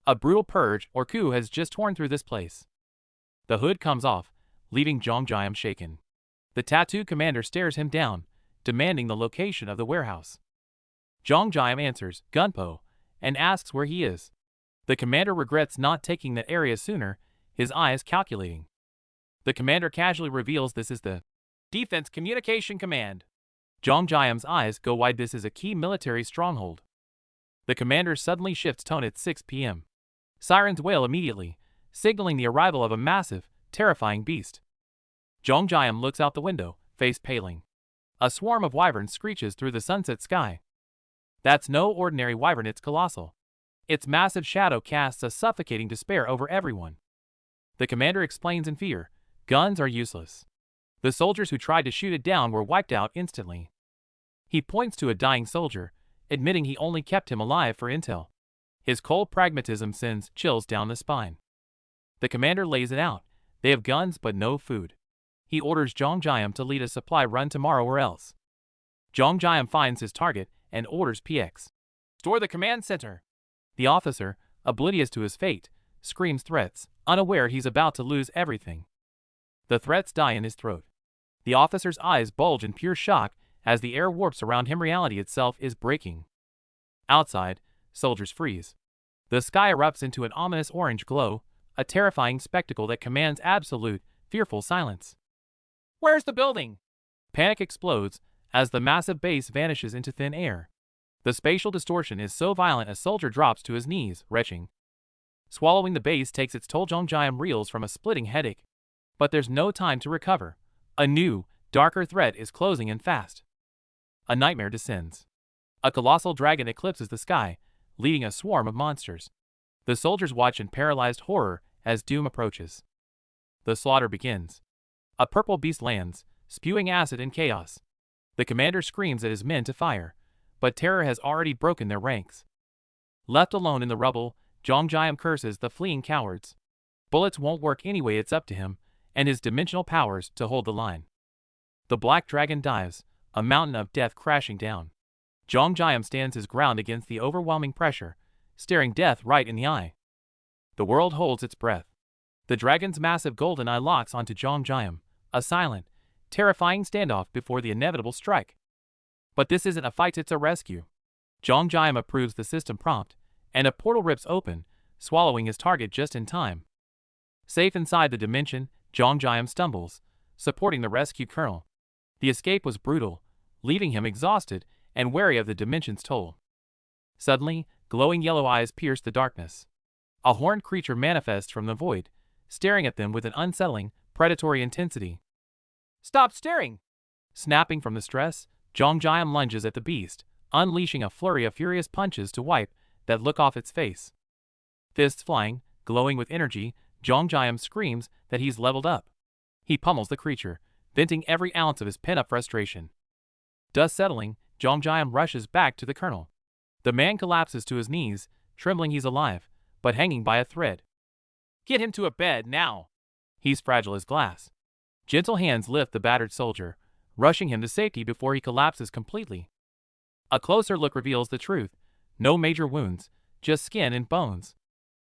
A brutal purge or coup has just torn through this place. The hood comes off, leaving Jongjam shaken. The tattooed commander stares him down, demanding the location of the warehouse. Jongjam answers, Gunpo, and asks where he is. The commander regrets not taking that area sooner, his eyes calculating. The commander casually reveals this is the Defense Communication Command. Jongjam's eyes go wide. This is a key military stronghold. The commander suddenly shifts tone at 6 p.m. Sirens wail immediately, signaling the arrival of a massive, terrifying beast. Jongjam looks out the window, face paling. A swarm of wyverns screeches through the sunset sky. That's no ordinary wyvern, it's colossal. Its massive shadow casts a suffocating despair over everyone. The commander explains in fear, guns are useless. The soldiers who tried to shoot it down were wiped out instantly. He points to a dying soldier, admitting he only kept him alive for intel. His cold pragmatism sends chills down the spine. The commander lays it out. They have guns but no food. He orders Jongjam to lead a supply run tomorrow or else. Jongjam finds his target and orders PX. Store the command center. The officer, oblivious to his fate, screams threats, unaware he's about to lose everything. The threats die in his throat. The officer's eyes bulge in pure shock as the air warps around him. Reality itself is breaking. Outside, soldiers freeze. The sky erupts into an ominous orange glow, a terrifying spectacle that commands absolute, fearful silence. Where's the building? Panic explodes as the massive base vanishes into thin air. The spatial distortion is so violent a soldier drops to his knees, retching. Swallowing the base takes its toll. Jongjam reels from a splitting headache. But there's no time to recover. A new, darker threat is closing in fast. A nightmare descends. A colossal dragon eclipses the sky, leading a swarm of monsters. The soldiers watch in paralyzed horror as doom approaches. The slaughter begins. A purple beast lands, spewing acid and chaos. The commander screams at his men to fire, but terror has already broken their ranks. Left alone in the rubble, Jongjam curses the fleeing cowards. Bullets won't work anyway, it's up to him and his dimensional powers to hold the line. The black dragon dives, a mountain of death crashing down. Jongjam stands his ground against the overwhelming pressure, staring death right in the eye. The world holds its breath. The dragon's massive golden eye locks onto Jongjam, a silent, terrifying standoff before the inevitable strike. But this isn't a fight, it's a rescue. Jongjam approves the system prompt, and a portal rips open, swallowing his target just in time. Safe inside the dimension, Jongjam stumbles, supporting the rescued colonel. The escape was brutal, leaving him exhausted and wary of the dimension's toll. Suddenly, glowing yellow eyes pierce the darkness. A horned creature manifests from the void, staring at them with an unsettling, predatory intensity. Stop staring! Snapping from the stress, Jongjam lunges at the beast, unleashing a flurry of furious punches to wipe that look off its face. Fists flying, glowing with energy, Jongjam screams that he's leveled up. He pummels the creature, venting every ounce of his pent-up frustration. Dust settling, Jongjam rushes back to the colonel. The man collapses to his knees, trembling. He's alive, but hanging by a thread. Get him to a bed now! He's fragile as glass. Gentle hands lift the battered soldier, rushing him to safety before he collapses completely. A closer look reveals the truth. No major wounds, just skin and bones.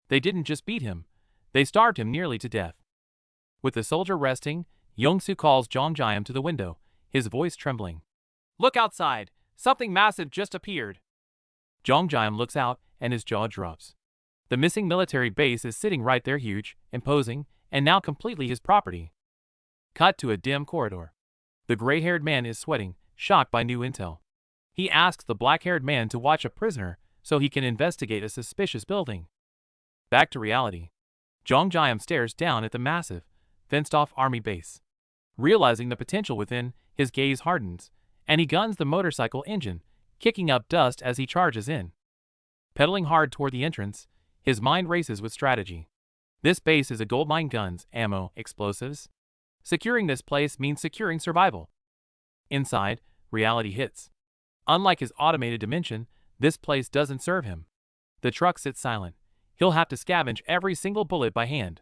They didn't just beat him, they starved him nearly to death. With the soldier resting, Yongsu calls Jongjam to the window, his voice trembling. Look outside, something massive just appeared. Jongjam looks out and his jaw drops. The missing military base is sitting right there, huge, imposing, and now completely his property. Cut to a dim corridor. The gray-haired man is sweating, shocked by new intel. He asks the black-haired man to watch a prisoner so he can investigate a suspicious building. Back to reality. Jongjam stares down at the massive, fenced-off army base. Realizing the potential within, his gaze hardens, and he guns the motorcycle engine, kicking up dust as he charges in. Pedaling hard toward the entrance, his mind races with strategy. This base is a goldmine: guns, ammo, explosives. Securing this place means securing survival. Inside, reality hits. Unlike his automated dimension, this place doesn't serve him. The truck sits silent. He'll have to scavenge every single bullet by hand.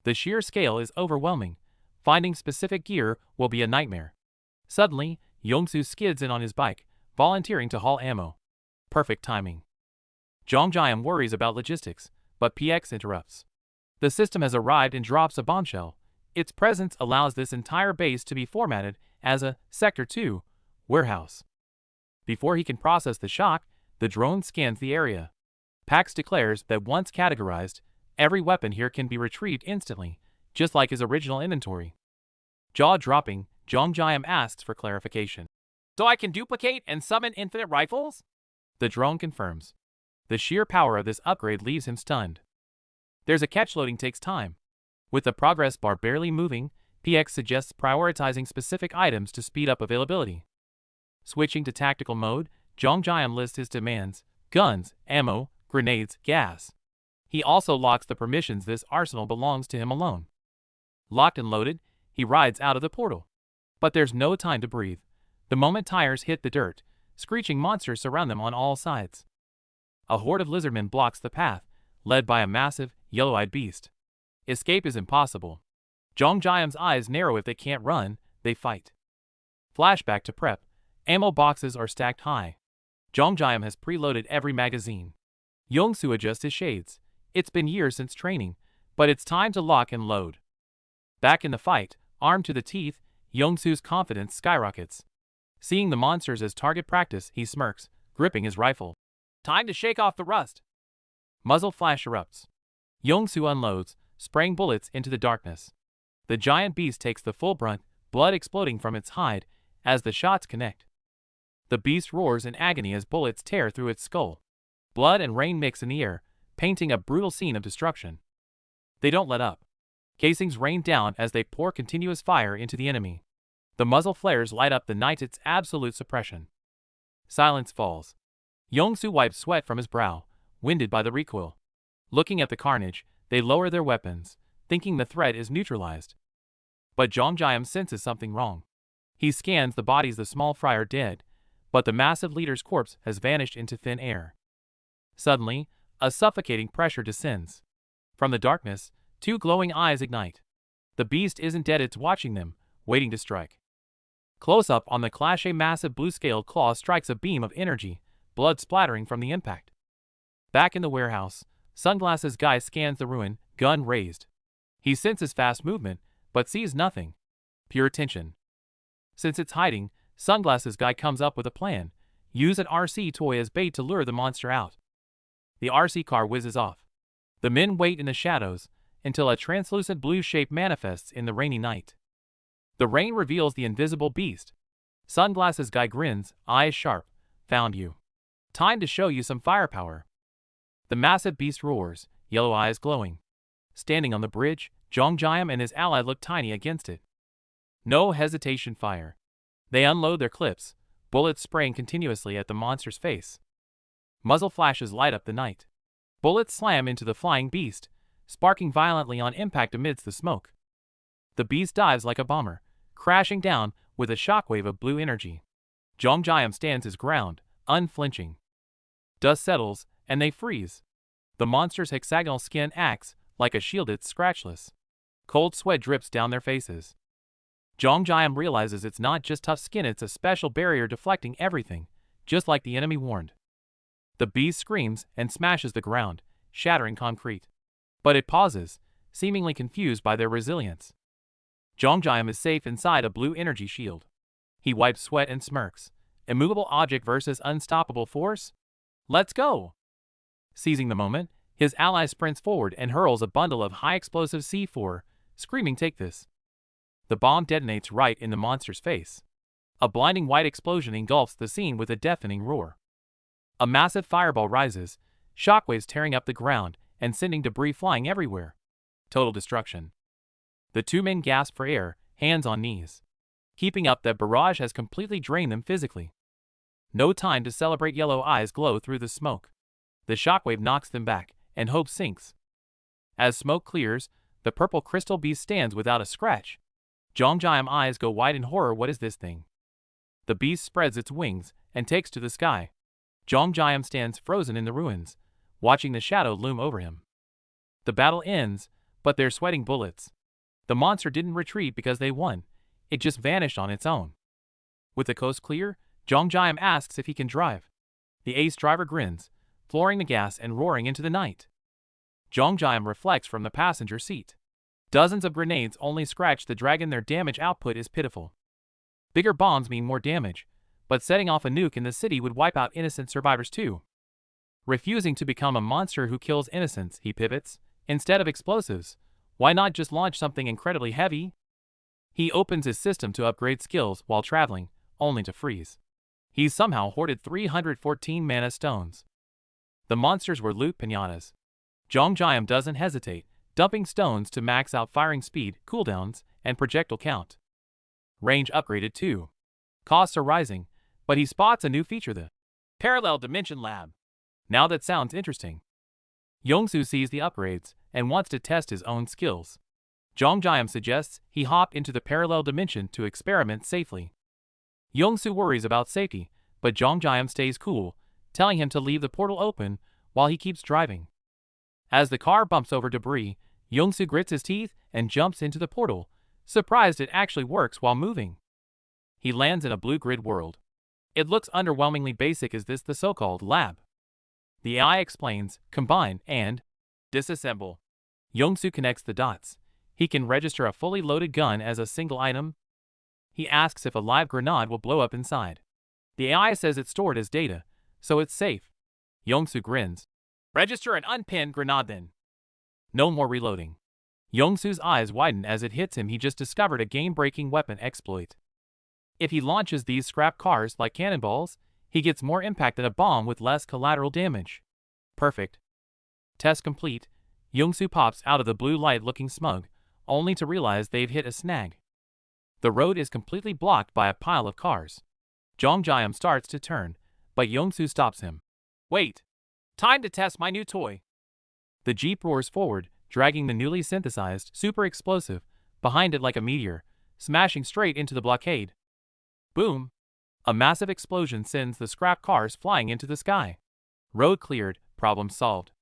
The sheer scale is overwhelming. Finding specific gear will be a nightmare. Suddenly, Yongsu skids in on his bike, volunteering to haul ammo. Perfect timing. Jongjam worries about logistics, but PX interrupts. The system has arrived and drops a bombshell. Its presence allows this entire base to be formatted as a Sector 2 warehouse. Before he can process the shock, the drone scans the area. Pax declares that once categorized, every weapon here can be retrieved instantly, just like his original inventory. Jaw-dropping, Jongjam asks for clarification. So I can duplicate and summon infinite rifles? The drone confirms. The sheer power of this upgrade leaves him stunned. There's a catch: loading takes time. With the progress bar barely moving, PX suggests prioritizing specific items to speed up availability. Switching to tactical mode, Jongjam lists his demands: guns, ammo, grenades, gas. He also locks the permissions. This arsenal belongs to him alone. Locked and loaded, he rides out of the portal. But there's no time to breathe. The moment tires hit the dirt, screeching monsters surround them on all sides. A horde of lizardmen blocks the path, led by a massive, yellow-eyed beast. Escape is impossible. Jongjam's eyes narrow. If they can't run, they fight. Flashback to prep. Ammo boxes are stacked high. Jongjam has preloaded every magazine. Yongsu adjusts his shades. It's been years since training, but it's time to lock and load. Back in the fight, armed to the teeth, Yongsu's confidence skyrockets. Seeing the monsters as target practice, he smirks, gripping his rifle. Time to shake off the rust. Muzzle flash erupts. Yongsu unloads, spraying bullets into the darkness. The giant beast takes the full brunt, blood exploding from its hide as the shots connect. The beast roars in agony as bullets tear through its skull. Blood and rain mix in the air, painting a brutal scene of destruction. They don't let up. Casings rain down as they pour continuous fire into the enemy. The muzzle flares light up the night, its absolute suppression. Silence falls. Yongsu wipes sweat from his brow, winded by the recoil. Looking at the carnage, they lower their weapons, thinking the threat is neutralized. But Zhongjiam senses something wrong. He scans the bodies. The small fry are dead, but the massive leader's corpse has vanished into thin air. Suddenly, a suffocating pressure descends. From the darkness, two glowing eyes ignite. The beast isn't dead, it's watching them, waiting to strike. Close up on the clash, a massive blue-scaled claw strikes a beam of energy, blood splattering from the impact. Back in the warehouse, Sunglasses Guy scans the ruin, gun raised. He senses fast movement, but sees nothing. Pure tension. Since it's hiding, Sunglasses Guy comes up with a plan. Use an RC toy as bait to lure the monster out. The RC car whizzes off. The men wait in the shadows until a translucent blue shape manifests in the rainy night. The rain reveals the invisible beast. Sunglasses Guy grins, eyes sharp. Found you. Time to show you some firepower. The massive beast roars, yellow eyes glowing. Standing on the bridge, Zhongjiam and his ally look tiny against it. No hesitation, fire. They unload their clips, bullets spraying continuously at the monster's face. Muzzle flashes light up the night. Bullets slam into the flying beast, sparking violently on impact amidst the smoke. The beast dives like a bomber, crashing down with a shockwave of blue energy. Zhongjiam stands his ground, unflinching. Dust settles, and they freeze. The monster's hexagonal skin acts like a shield, it's scratchless. Cold sweat drips down their faces. Zhongjiam realizes it's not just tough skin, it's a special barrier deflecting everything, just like the enemy warned. The beast screams and smashes the ground, shattering concrete. But it pauses, seemingly confused by their resilience. Zhongjiam is safe inside a blue energy shield. He wipes sweat and smirks. Immovable object versus unstoppable force? Let's go! Seizing the moment, his ally sprints forward and hurls a bundle of high-explosive C4, screaming, "Take this!" The bomb detonates right in the monster's face. A blinding white explosion engulfs the scene with a deafening roar. A massive fireball rises, shockwaves tearing up the ground and sending debris flying everywhere. Total destruction. The two men gasp for air, hands on knees. Keeping up that barrage has completely drained them physically. No time to celebrate. Yellow eyes glow through the smoke. The shockwave knocks them back, and hope sinks. As smoke clears, the purple crystal beast stands without a scratch. Zhongjiam eyes go wide in horror. What is this thing? The beast spreads its wings and takes to the sky. Zhongjiam stands frozen in the ruins, watching the shadow loom over him. The battle ends, but they're sweating bullets. The monster didn't retreat because they won, it just vanished on its own. With the coast clear, Zhongjiam asks if he can drive. The ace driver grins, flooring the gas and roaring into the night. Zhongjiam reflects from the passenger seat. Dozens of grenades only scratch the dragon, their damage output is pitiful. Bigger bombs mean more damage, but setting off a nuke in the city would wipe out innocent survivors too. Refusing to become a monster who kills innocents, he pivots. Instead of explosives, why not just launch something incredibly heavy? He opens his system to upgrade skills while traveling, only to freeze. He's somehow hoarded 314 mana stones. The monsters were loot pinatas. Zhongjiam doesn't hesitate, dumping stones to max out firing speed, cooldowns, and projectile count. Range upgraded too. Costs are rising, but he spots a new feature, the Parallel Dimension Lab. Now that sounds interesting. Yongsu sees the upgrades and wants to test his own skills. Zhongjiam suggests he hop into the parallel dimension to experiment safely. Yongsu worries about safety, but Zhongjiam stays cool, telling him to leave the portal open while he keeps driving. As the car bumps over debris, Yongsu grits his teeth and jumps into the portal, surprised it actually works while moving. He lands in a blue grid world. It looks underwhelmingly basic. Is this the so-called lab? The AI explains, combine, and disassemble. Yongsu connects the dots. He can register a fully loaded gun as a single item. He asks if a live grenade will blow up inside. The AI says it's stored as data, so it's safe. Yongsu grins. Register an unpinned grenade then. No more reloading. Yongsu's eyes widen as it hits him he just discovered a game-breaking weapon exploit. If he launches these scrap cars like cannonballs, he gets more impact than a bomb with less collateral damage. Perfect. Test complete. Yongsu pops out of the blue light looking smug, only to realize they've hit a snag. The road is completely blocked by a pile of cars. Jongjiam starts to turn, but Yongsu stops him. Wait! Time to test my new toy. The jeep roars forward, dragging the newly synthesized super explosive behind it like a meteor, smashing straight into the blockade. Boom! A massive explosion sends the scrap cars flying into the sky. Road cleared, problem solved.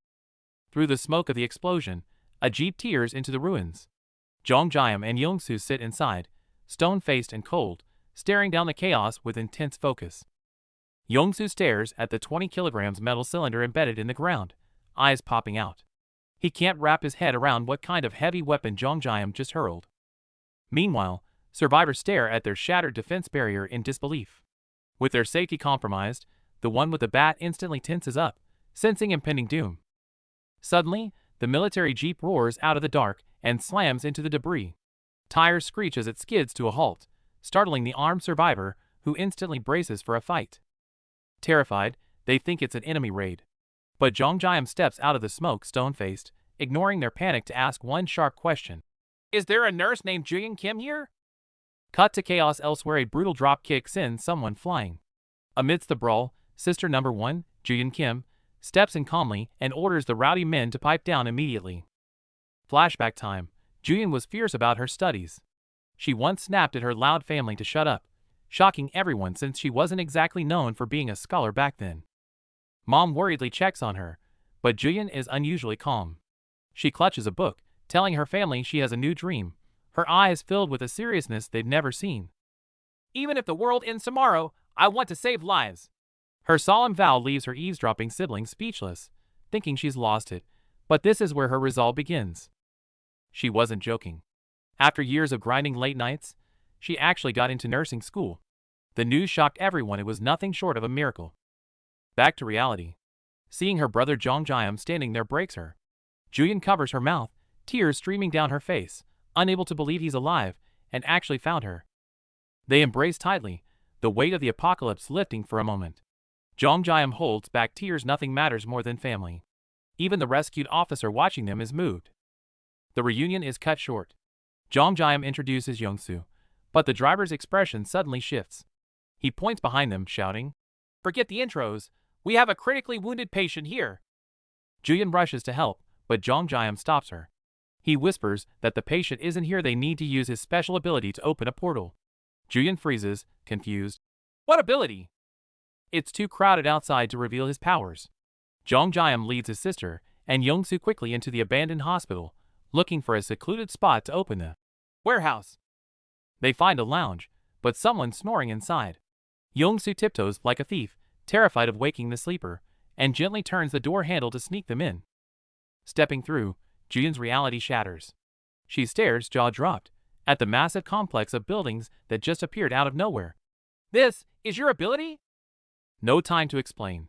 Through the smoke of the explosion, a jeep tears into the ruins. Jongjiam and Yongsu sit inside, stone-faced and cold, staring down the chaos with intense focus. Yongsu stares at the 20 kilograms metal cylinder embedded in the ground, eyes popping out. He can't wrap his head around what kind of heavy weapon Jongjiam just hurled. Meanwhile, survivors stare at their shattered defense barrier in disbelief. With their safety compromised, the one with the bat instantly tenses up, sensing impending doom. Suddenly, the military jeep roars out of the dark and slams into the debris. Tires screech as it skids to a halt, startling the armed survivor, who instantly braces for a fight. Terrified, they think it's an enemy raid. But Jongjiam steps out of the smoke stone-faced, ignoring their panic to ask one sharp question. Is there a nurse named Juyin Kim here? Cut to chaos elsewhere. A brutal drop kick sends someone flying. Amidst the brawl, sister number 1, Juyin Kim, steps in calmly and orders the rowdy men to pipe down immediately. Flashback time. Juyin was fierce about her studies. She once snapped at her loud family to shut up, shocking everyone since she wasn't exactly known for being a scholar back then. Mom worriedly checks on her, but Juyin is unusually calm. She clutches a book, telling her family she has a new dream, her eyes filled with a seriousness they'd never seen. Even if the world ends tomorrow, I want to save lives. Her solemn vow leaves her eavesdropping siblings speechless, thinking she's lost it, but this is where her resolve begins. She wasn't joking. After years of grinding late nights, she actually got into nursing school. The news shocked everyone. It was nothing short of a miracle. Back to reality. Seeing her brother Jongjiam standing there breaks her. Juyin covers her mouth, tears streaming down her face, unable to believe he's alive and actually found her. They embrace tightly, the weight of the apocalypse lifting for a moment. Jongjiam holds back tears. Nothing matters more than family. Even the rescued officer watching them is moved. The reunion is cut short. Jongjiam introduces Yongsu, but the driver's expression suddenly shifts. He points behind them, shouting, "Forget the intros. We have a critically wounded patient here." Juyin rushes to help, but Jongjiam stops her. He whispers that the patient isn't here. They need to use his special ability to open a portal. Juyin freezes, confused. What ability? It's too crowded outside to reveal his powers. Jongjiam leads his sister and Yongsu quickly into the abandoned hospital, looking for a secluded spot to open the warehouse. They find a lounge, but someone snoring inside. Yongsu tiptoes like a thief, terrified of waking the sleeper, and gently turns the door handle to sneak them in. Stepping through, Juyin's reality shatters. She stares, jaw dropped, at the massive complex of buildings that just appeared out of nowhere. This is your ability? No time to explain.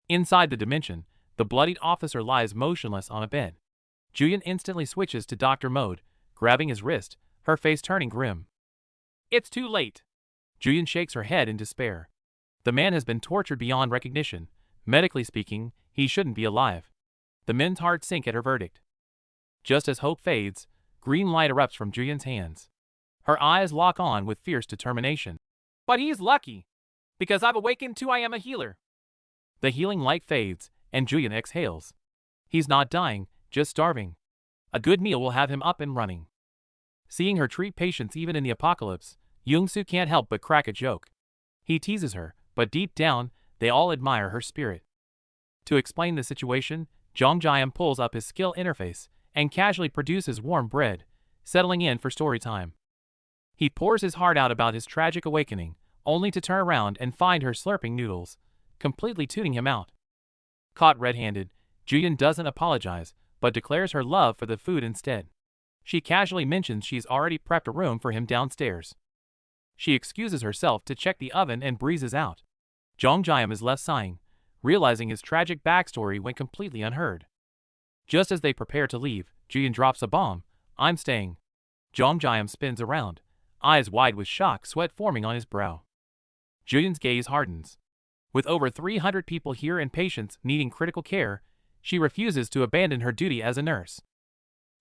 Inside the dimension, the bloodied officer lies motionless on a bed. Juyin instantly switches to doctor mode, grabbing his wrist, her face turning grim. It's too late. Juyin shakes her head in despair. The man has been tortured beyond recognition. Medically speaking, he shouldn't be alive. The men's hearts sink at her verdict. Just as hope fades, green light erupts from Juyin's hands. Her eyes lock on with fierce determination. But he's lucky. Because I've awakened too. I am a healer. The healing light fades, and Juyin exhales. He's not dying, just starving. A good meal will have him up and running. Seeing her treat patients even in the apocalypse, Yongsu can't help but crack a joke. He teases her, but deep down, they all admire her spirit. To explain the situation, Jongjiam pulls up his skill interface and casually produces warm bread, settling in for story time. He pours his heart out about his tragic awakening, only to turn around and find her slurping noodles, completely tuning him out. Caught red-handed, Juyin doesn't apologize, but declares her love for the food instead. She casually mentions she's already prepped a room for him downstairs. She excuses herself to check the oven and breezes out. Jongjiam is left sighing, realizing his tragic backstory went completely unheard. Just as they prepare to leave, Juyin drops a bomb, I'm staying. Jongjiam spins around, eyes wide with shock, sweat forming on his brow. Julian's gaze hardens. With over 300 people here and patients needing critical care, she refuses to abandon her duty as a nurse.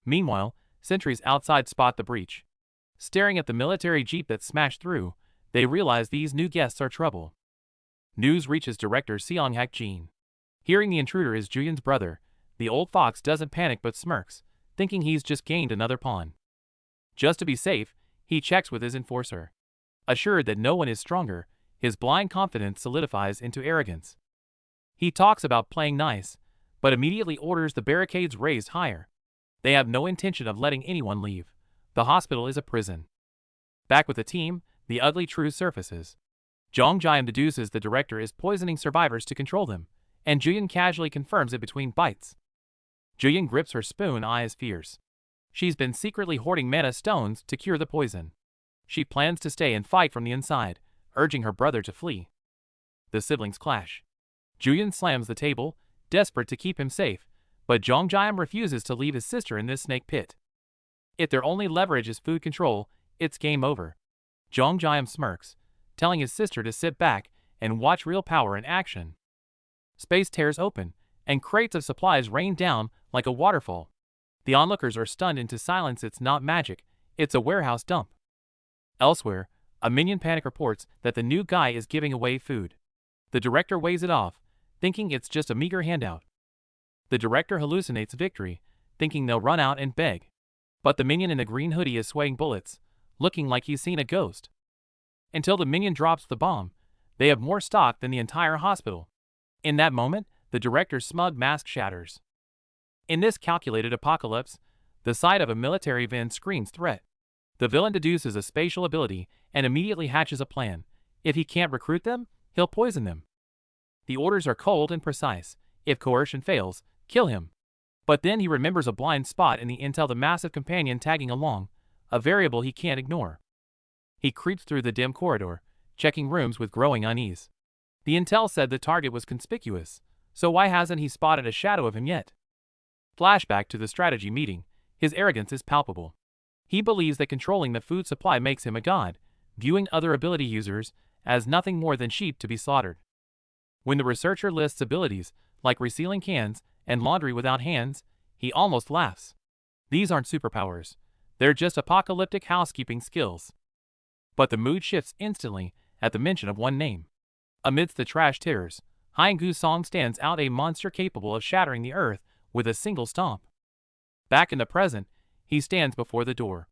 Meanwhile, sentries outside spot the breach. Staring at the military jeep that smashed through, they realize these new guests are trouble. News reaches director Seong-hak Jin. Hearing the intruder is Julian's brother, the old fox doesn't panic but smirks, thinking he's just gained another pawn. Just to be safe, he checks with his enforcer. Assured that no one is stronger, his blind confidence solidifies into arrogance. He talks about playing nice, but immediately orders the barricades raised higher. They have no intention of letting anyone leave. The hospital is a prison. Back with the team, the ugly truth surfaces. Jongjiam deduces the director is poisoning survivors to control them, and Julian casually confirms it between bites. Julian grips her spoon, eyes fierce. She's been secretly hoarding mana stones to cure the poison. She plans to stay and fight from the inside, urging her brother to flee. The siblings clash. Julian slams the table, desperate to keep him safe, but Jongjiam refuses to leave his sister in this snake pit. If their only leverage is food control, it's game over. Jongjiam smirks, telling his sister to sit back and watch real power in action. Space tears open, and crates of supplies rain down like a waterfall. The onlookers are stunned into silence. It's not magic, it's a warehouse dump. Elsewhere, a minion panic reports that the new guy is giving away food. The director weighs it off, thinking it's just a meager handout. The director hallucinates victory, thinking they'll run out and beg. But the minion in the green hoodie is swaying bullets, looking like he's seen a ghost. Until the minion drops the bomb, they have more stock than the entire hospital. In that moment, the director's smug mask shatters. In this calculated apocalypse, the sight of a military van screams threat. The villain deduces a spatial ability and immediately hatches a plan. If he can't recruit them, he'll poison them. The orders are cold and precise. If coercion fails, kill him. But then he remembers a blind spot in the intel, the massive companion tagging along, a variable he can't ignore. He creeps through the dim corridor, checking rooms with growing unease. The intel said the target was conspicuous, so why hasn't he spotted a shadow of him yet? Flashback to the strategy meeting. His arrogance is palpable. He believes that controlling the food supply makes him a god, viewing other ability users as nothing more than sheep to be slaughtered. When the researcher lists abilities, like resealing cans and laundry without hands, he almost laughs. These aren't superpowers. They're just apocalyptic housekeeping skills. But the mood shifts instantly at the mention of one name. Amidst the trash tiers, Hyungu's song stands out, a monster capable of shattering the earth with a single stomp. Back in the present, he stands before the door.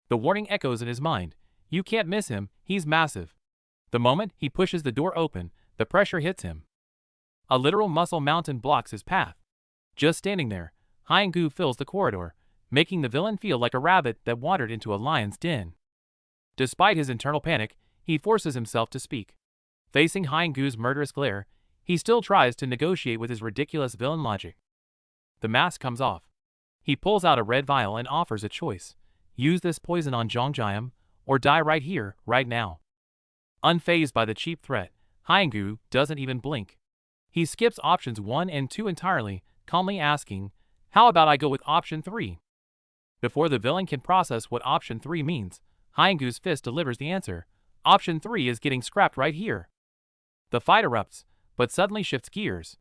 The warning echoes in his mind. You can't miss him, he's massive. The moment he pushes the door open, the pressure hits him. A literal muscle mountain blocks his path. Just standing there, Hyungu fills the corridor, making the villain feel like a rabbit that wandered into a lion's den. Despite his internal panic, he forces himself to speak. Facing Hyungu's murderous glare, he still tries to negotiate with his ridiculous villain logic. The mask comes off. He pulls out a red vial and offers a choice. Use this poison on Jongjiam, or die right here, right now. Unfazed by the cheap threat, Hyungu doesn't even blink. He skips options 1 and 2 entirely, calmly asking, "How about I go with option 3? Before the villain can process what option 3 means, Hyungu's fist delivers the answer. Option 3 is getting scrapped right here. The fight erupts, but suddenly shifts gears.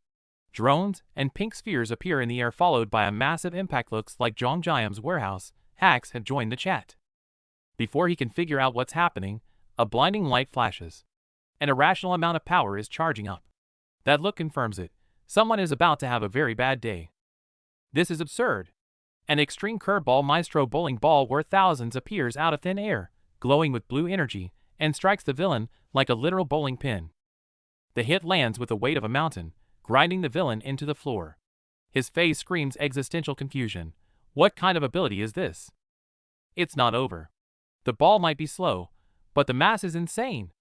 Drones and pink spheres appear in the air, followed by a massive impact. Looks like Jongjiam's warehouse hacks have joined the chat. Before he can figure out what's happening, a blinding light flashes. An irrational amount of power is charging up. That look confirms it. Someone is about to have a very bad day. This is absurd. An extreme curveball maestro bowling ball worth thousands appears out of thin air, glowing with blue energy, and strikes the villain like a literal bowling pin. The hit lands with the weight of a mountain, grinding the villain into the floor. His face screams existential confusion. What kind of ability is this? It's not over. The ball might be slow, but the mass is insane.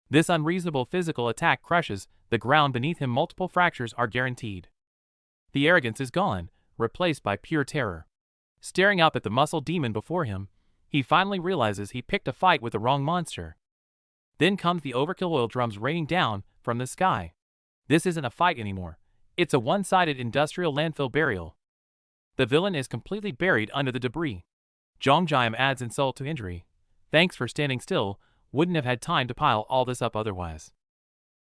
This unreasonable physical attack crushes the ground beneath him. Multiple fractures are guaranteed. The arrogance is gone, replaced by pure terror. Staring up at the muscle demon before him, he finally realizes he picked a fight with the wrong monster. Then comes the overkill oil drums raining down from the sky. This isn't a fight anymore. It's a one-sided industrial landfill burial. The villain is completely buried under the debris. Zhang adds insult to injury. Thanks for standing still, wouldn't have had time to pile all this up otherwise.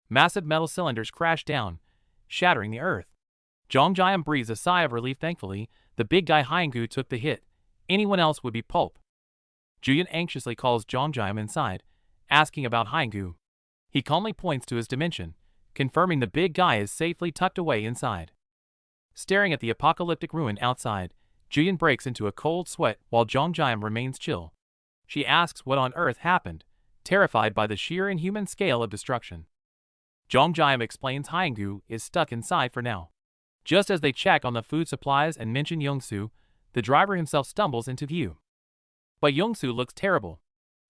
Massive metal cylinders crash down, shattering the earth. Zhang breathes a sigh of relief. Thankfully, the big guy Haingu took the hit. Anyone else would be pulp. Julian anxiously calls Zhang inside, asking about Haingu. He calmly points to his dimension, confirming the big guy is safely tucked away inside. Staring at the apocalyptic ruin outside, Julian breaks into a cold sweat while Zhang remains chill. She asks what on earth happened, terrified by the sheer inhuman scale of destruction. Zhang explains Haingu is stuck inside for now. Just as they check on the food supplies and mention Yongsu, the driver himself stumbles into view. But Yongsu looks terrible.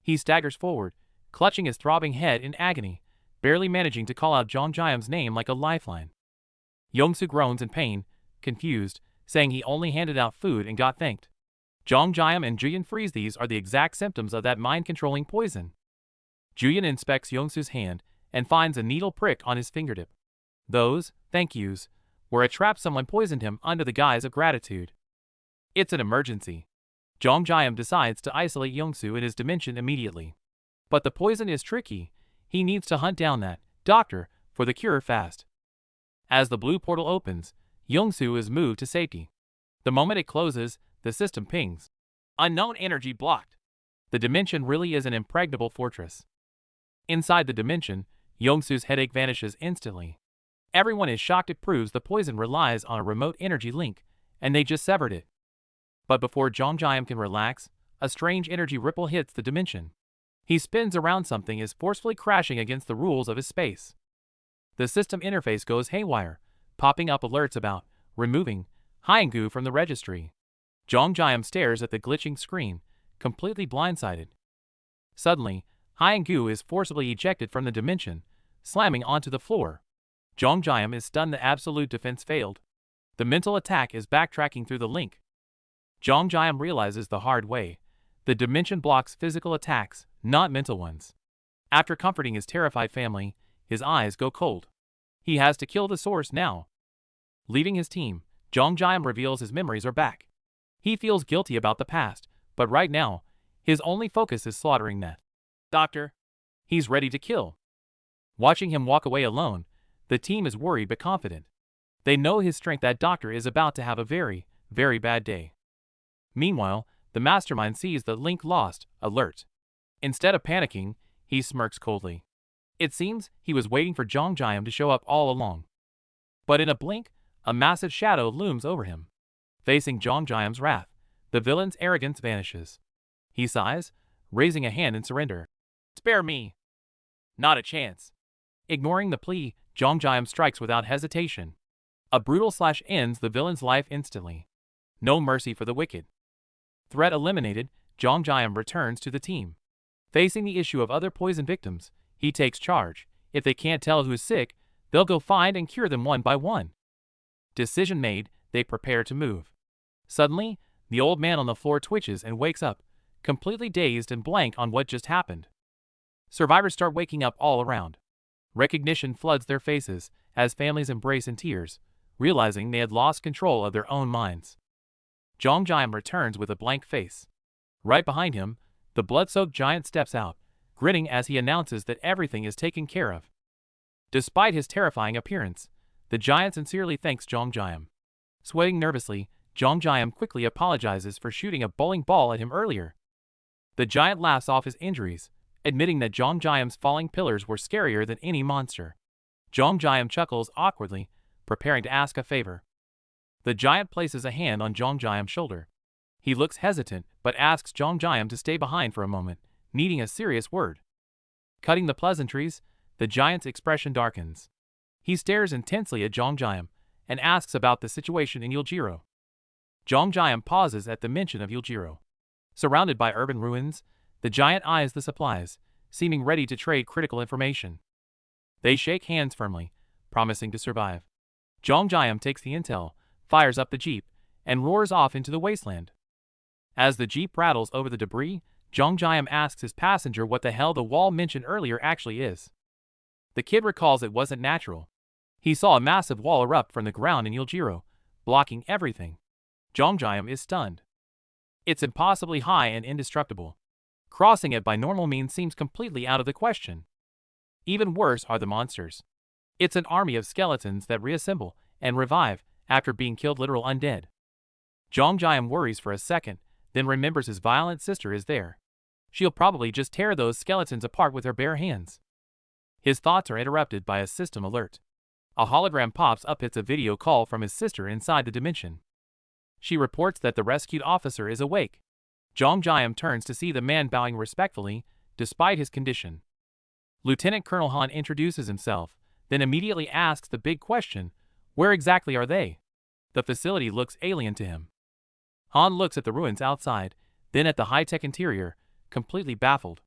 He staggers forward, clutching his throbbing head in agony, barely managing to call out Zhang name like a lifeline. Yongsu groans in pain, confused, saying he only handed out food and got thanked. Zhang and Julian freeze. These are the exact symptoms of that mind-controlling poison. Julian inspects Yongsu's hand and finds a needle prick on his fingertip. Those, thank yous, were a trap. Someone poisoned him under the guise of gratitude. It's an emergency. Zhang decides to isolate Yongsu in his dimension immediately. But the poison is tricky. He needs to hunt down that doctor for the cure fast. As the blue portal opens, Yongsu is moved to safety. The moment it closes, the system pings. Unknown energy blocked. The dimension really is an impregnable fortress. Inside the dimension, Yongsu's headache vanishes instantly. Everyone is shocked. It proves the poison relies on a remote energy link, and they just severed it. But before Zhang can relax, a strange energy ripple hits the dimension. He spins around. Something is forcefully crashing against the rules of his space. The system interface goes haywire, popping up alerts about removing Haingu from the registry. Zhang stares at the glitching screen, completely blindsided. Suddenly, Haingu is forcibly ejected from the dimension, slamming onto the floor. Zhang is stunned. The absolute defense failed. The mental attack is backtracking through the link. Zhang realizes the hard way. The dimension blocks physical attacks, not mental ones. After comforting his terrified family, his eyes go cold. He has to kill the source now. Leaving his team, Zhang reveals his memories are back. He feels guilty about the past, but right now, his only focus is slaughtering that doctor. He's ready to kill. Watching him walk away alone, the team is worried but confident. They know his strength. That doctor is about to have a very, very bad day. Meanwhile, the mastermind sees the link lost alert. Instead of panicking, he smirks coldly. It seems he was waiting for Zhang to show up all along. But in a blink, a massive shadow looms over him. Facing Zhang's wrath, the villain's arrogance vanishes. He sighs, raising a hand in surrender. Spare me. Not a chance. Ignoring the plea, Zhang strikes without hesitation. A brutal slash ends the villain's life instantly. No mercy for the wicked. Threat eliminated, Zhang returns to the team. Facing the issue of other poison victims, he takes charge. If they can't tell who's sick, they'll go find and cure them one by one. Decision made, they prepare to move. Suddenly, the old man on the floor twitches and wakes up, completely dazed and blank on what just happened. Survivors start waking up all around. Recognition floods their faces as families embrace in tears, realizing they had lost control of their own minds. Zhang returns with a blank face. Right behind him, the blood-soaked giant steps out, grinning as he announces that everything is taken care of. Despite his terrifying appearance, the giant sincerely thanks Zhang. Sweating nervously, Zhang quickly apologizes for shooting a bowling ball at him earlier. The giant laughs off his injuries, admitting that Zhang's falling pillars were scarier than any monster. Zhang chuckles awkwardly, preparing to ask a favor. The giant places a hand on Zhang's shoulder. He looks hesitant but asks Zhang to stay behind for a moment, needing a serious word. Cutting the pleasantries, the giant's expression darkens. He stares intensely at Zhang and asks about the situation in Yuljiro. Zhang pauses at the mention of Yuljiro. Surrounded by urban ruins, the giant eyes the supplies, seeming ready to trade critical information. They shake hands firmly, promising to survive. Zhang takes the intel, fires up the jeep, and roars off into the wasteland. As the jeep rattles over the debris, Zhang asks his passenger what the hell the wall mentioned earlier actually is. The kid recalls it wasn't natural. He saw a massive wall erupt from the ground in Yuljiro, blocking everything. Zhang is stunned. It's impossibly high and indestructible. Crossing it by normal means seems completely out of the question. Even worse are the monsters. It's an army of skeletons that reassemble and revive after being killed literal undead. Jongjiam worries for a second, then remembers his violent sister is there. She'll probably just tear those skeletons apart with her bare hands. His thoughts are interrupted by a system alert. A hologram pops up. It's a video call from his sister inside the dimension. She reports that the rescued officer is awake. Jongjiam turns to see the man bowing respectfully, despite his condition. Lieutenant Colonel Han introduces himself, then immediately asks the big question, where exactly are they? The facility looks alien to him. Han looks at the ruins outside, then at the high-tech interior, completely baffled.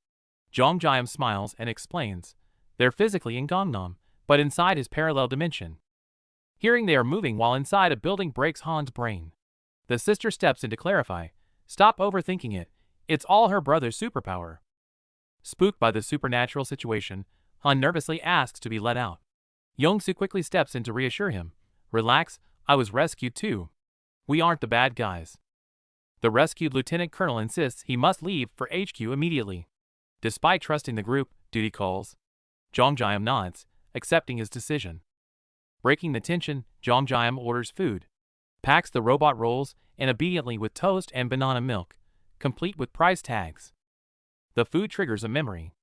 Jongjiam smiles and explains, they're physically in Gangnam, but inside his parallel dimension. Hearing they are moving while inside a building breaks Han's brain. The sister steps in to clarify, stop overthinking it, it's all her brother's superpower. Spooked by the supernatural situation, Han nervously asks to be let out. Yongsu quickly steps in to reassure him, relax, I was rescued too. We aren't the bad guys. The rescued lieutenant colonel insists he must leave for HQ immediately. Despite trusting the group, duty calls. Jongjiam nods, accepting his decision. Breaking the tension, Jongjiam orders food. Packs the robot rolls and obediently with toast and banana milk, complete with price tags. The food triggers a memory.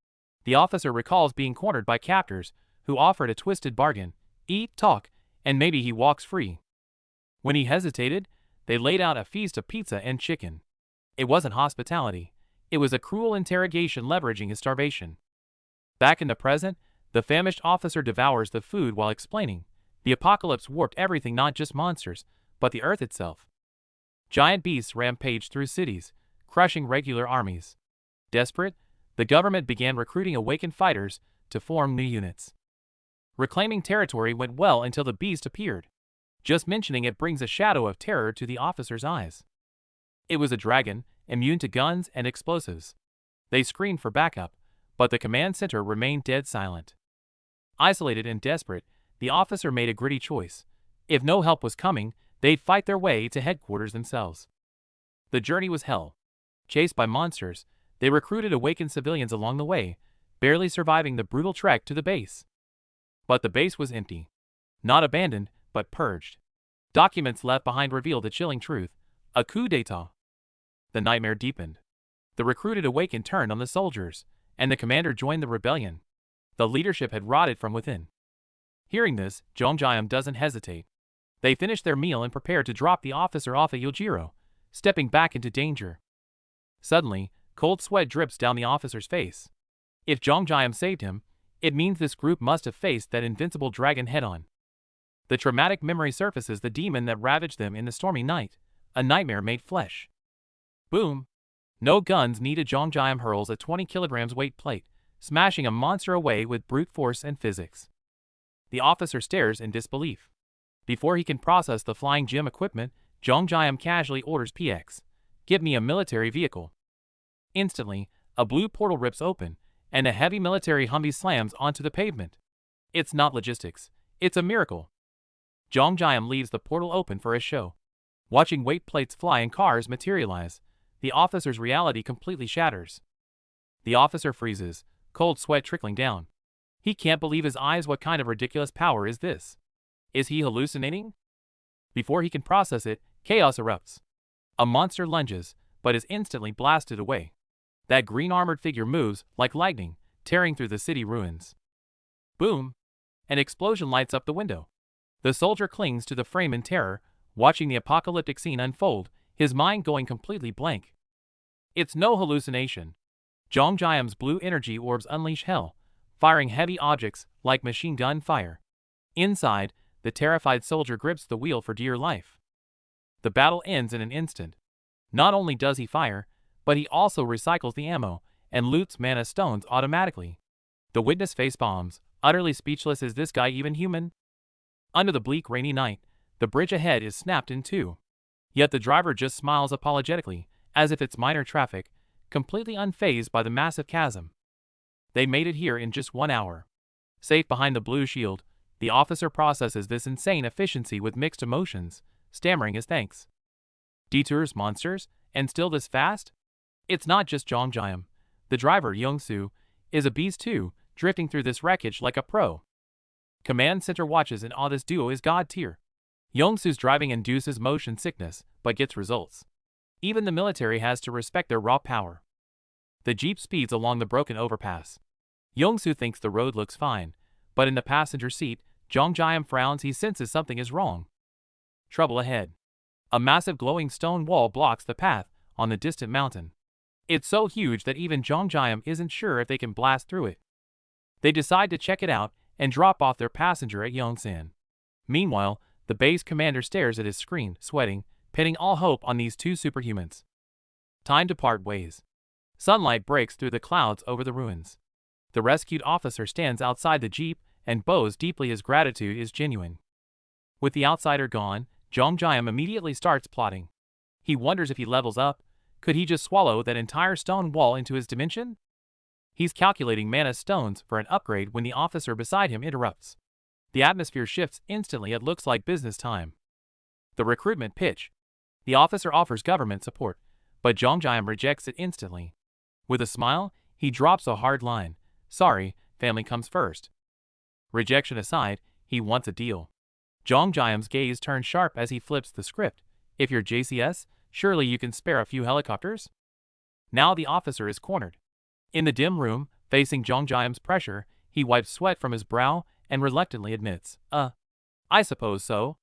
The officer recalls being cornered by captors who offered a twisted bargain, eat, talk, and maybe he walks free. When he hesitated, they laid out a feast of pizza and chicken. It wasn't hospitality. It was a cruel interrogation leveraging his starvation. Back in the present, the famished officer devours the food while explaining, the apocalypse warped everything, not just monsters, but the earth itself. Giant beasts rampaged through cities, crushing regular armies. Desperate, the government began recruiting awakened fighters to form new units. Reclaiming territory went well until the beast appeared. Just mentioning it brings a shadow of terror to the officer's eyes. It was a dragon, immune to guns and explosives. They screamed for backup, but the command center remained dead silent. Isolated and desperate, the officer made a gritty choice. If no help was coming, they'd fight their way to headquarters themselves. The journey was hell. Chased by monsters, they recruited awakened civilians along the way, barely surviving the brutal trek to the base. But the base was empty. Not abandoned, but purged. Documents left behind revealed a chilling truth, a coup d'etat. The nightmare deepened. The recruited awakened turned on the soldiers, and the commander joined the rebellion. The leadership had rotted from within. Hearing this, Jongjiam doesn't hesitate. They finish their meal and prepare to drop the officer off at Yojiro, stepping back into danger. Suddenly, cold sweat drips down the officer's face. If Jongjiam saved him, it means this group must have faced that invincible dragon head-on. The traumatic memory surfaces the demon that ravaged them in the stormy night, a nightmare made flesh. Boom! No guns needed. Jongjiam hurls a 20 kilograms weight plate, smashing a monster away with brute force and physics. The officer stares in disbelief. Before he can process the flying gym equipment, Jongjiam casually orders PX, "Give me a military vehicle." Instantly, a blue portal rips open, and a heavy military Humvee slams onto the pavement. It's not logistics, it's a miracle. Jongjiam leaves the portal open for a show. Watching weight plates fly and cars materialize, the officer's reality completely shatters. The officer freezes, cold sweat trickling down. He can't believe his eyes. What kind of ridiculous power is this? Is he hallucinating? Before he can process it, chaos erupts. A monster lunges, but is instantly blasted away. That green armored figure moves like lightning, tearing through the city ruins. Boom! An explosion lights up the window. The soldier clings to the frame in terror, watching the apocalyptic scene unfold, his mind going completely blank. It's no hallucination. Jongjiam's blue energy orbs unleash hell, firing heavy objects like machine gun fire. Inside, the terrified soldier grips the wheel for dear life. The battle ends in an instant. Not only does he fire, but he also recycles the ammo and loots mana stones automatically. The witness face bombs, utterly speechless. Is this guy even human? Under the bleak rainy night, the bridge ahead is snapped in two. Yet the driver just smiles apologetically, as if it's minor traffic, completely unfazed by the massive chasm. They made it here in just 1 hour. Safe behind the blue shield, the officer processes this insane efficiency with mixed emotions, stammering his thanks. Detours, monsters, And still this fast? It's not just Jongjam. The driver, Yongsoo, is a beast too, drifting through this wreckage like a pro. Command Center watches in awe. This duo is god tier. Yongsoo's driving induces motion sickness, but gets results. Even the military has to respect their raw power. The jeep speeds along the broken overpass. Yongsoo thinks the road looks fine, but in the passenger seat, Jongjam frowns. He senses something is wrong. Trouble ahead. A massive glowing stone wall blocks the path on the distant mountain. It's so huge that even Jongjam isn't sure if they can blast through it. They decide to check it out and drop off their passenger at Yongsan. Meanwhile, the base commander stares at his screen, sweating, pinning all hope on these two superhumans. Time to part ways. Sunlight breaks through the clouds over the ruins. The rescued officer stands outside the jeep and bows deeply. His gratitude is genuine. With the outsider gone, Jongjam immediately starts plotting. He wonders if he levels up. Could he just swallow that entire stone wall into his dimension? He's calculating mana stones for an upgrade when the officer beside him interrupts. The atmosphere shifts instantly. It looks like business time. The recruitment pitch. The officer offers government support, but Jongjam rejects it instantly. With a smile, he drops a hard line. Sorry, family comes first. Rejection aside, he wants a deal. Jongjam's gaze turns sharp as he flips the script. If you're JCS, surely you can spare a few helicopters? Now the officer is cornered. In the dim room, facing Jongjam's pressure, he wipes sweat from his brow and reluctantly admits, I suppose so.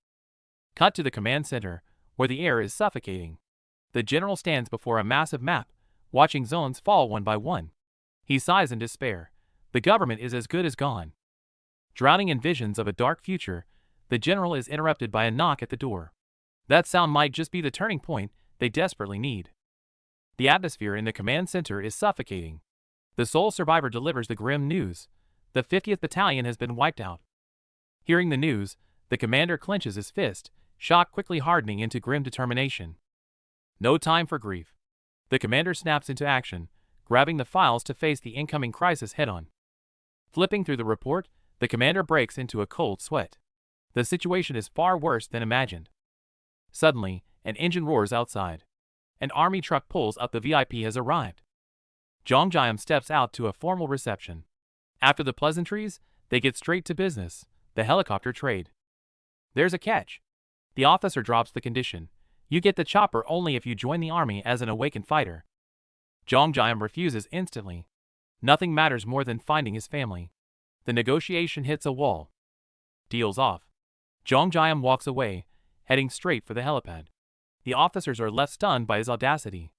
Cut to the command center, where the air is suffocating. The general stands before a massive map, watching zones fall one by one. He sighs in despair. The government is as good as gone. Drowning in visions of a dark future, the general is interrupted by a knock at the door. That sound might just be the turning point they desperately need. The atmosphere in the command center is suffocating. The sole survivor delivers the grim news. The 50th Battalion has been wiped out. Hearing the news, the commander clenches his fist, shock quickly hardening into grim determination. No time for grief. The commander snaps into action, grabbing the files to face the incoming crisis head-on. Flipping through the report, the commander breaks into a cold sweat. The situation is far worse than imagined. Suddenly, an engine roars outside. An army truck pulls up. The VIP has arrived. Jongjam steps out to a formal reception. After the pleasantries, they get straight to business, the helicopter trade. There's a catch. The officer drops the condition. You get the chopper only if you join the army as an awakened fighter. Jongjam refuses instantly. Nothing matters more than finding his family. The negotiation hits a wall. Deal's off. Jongjam walks away, heading straight for the helipad. The officers are left stunned by his audacity.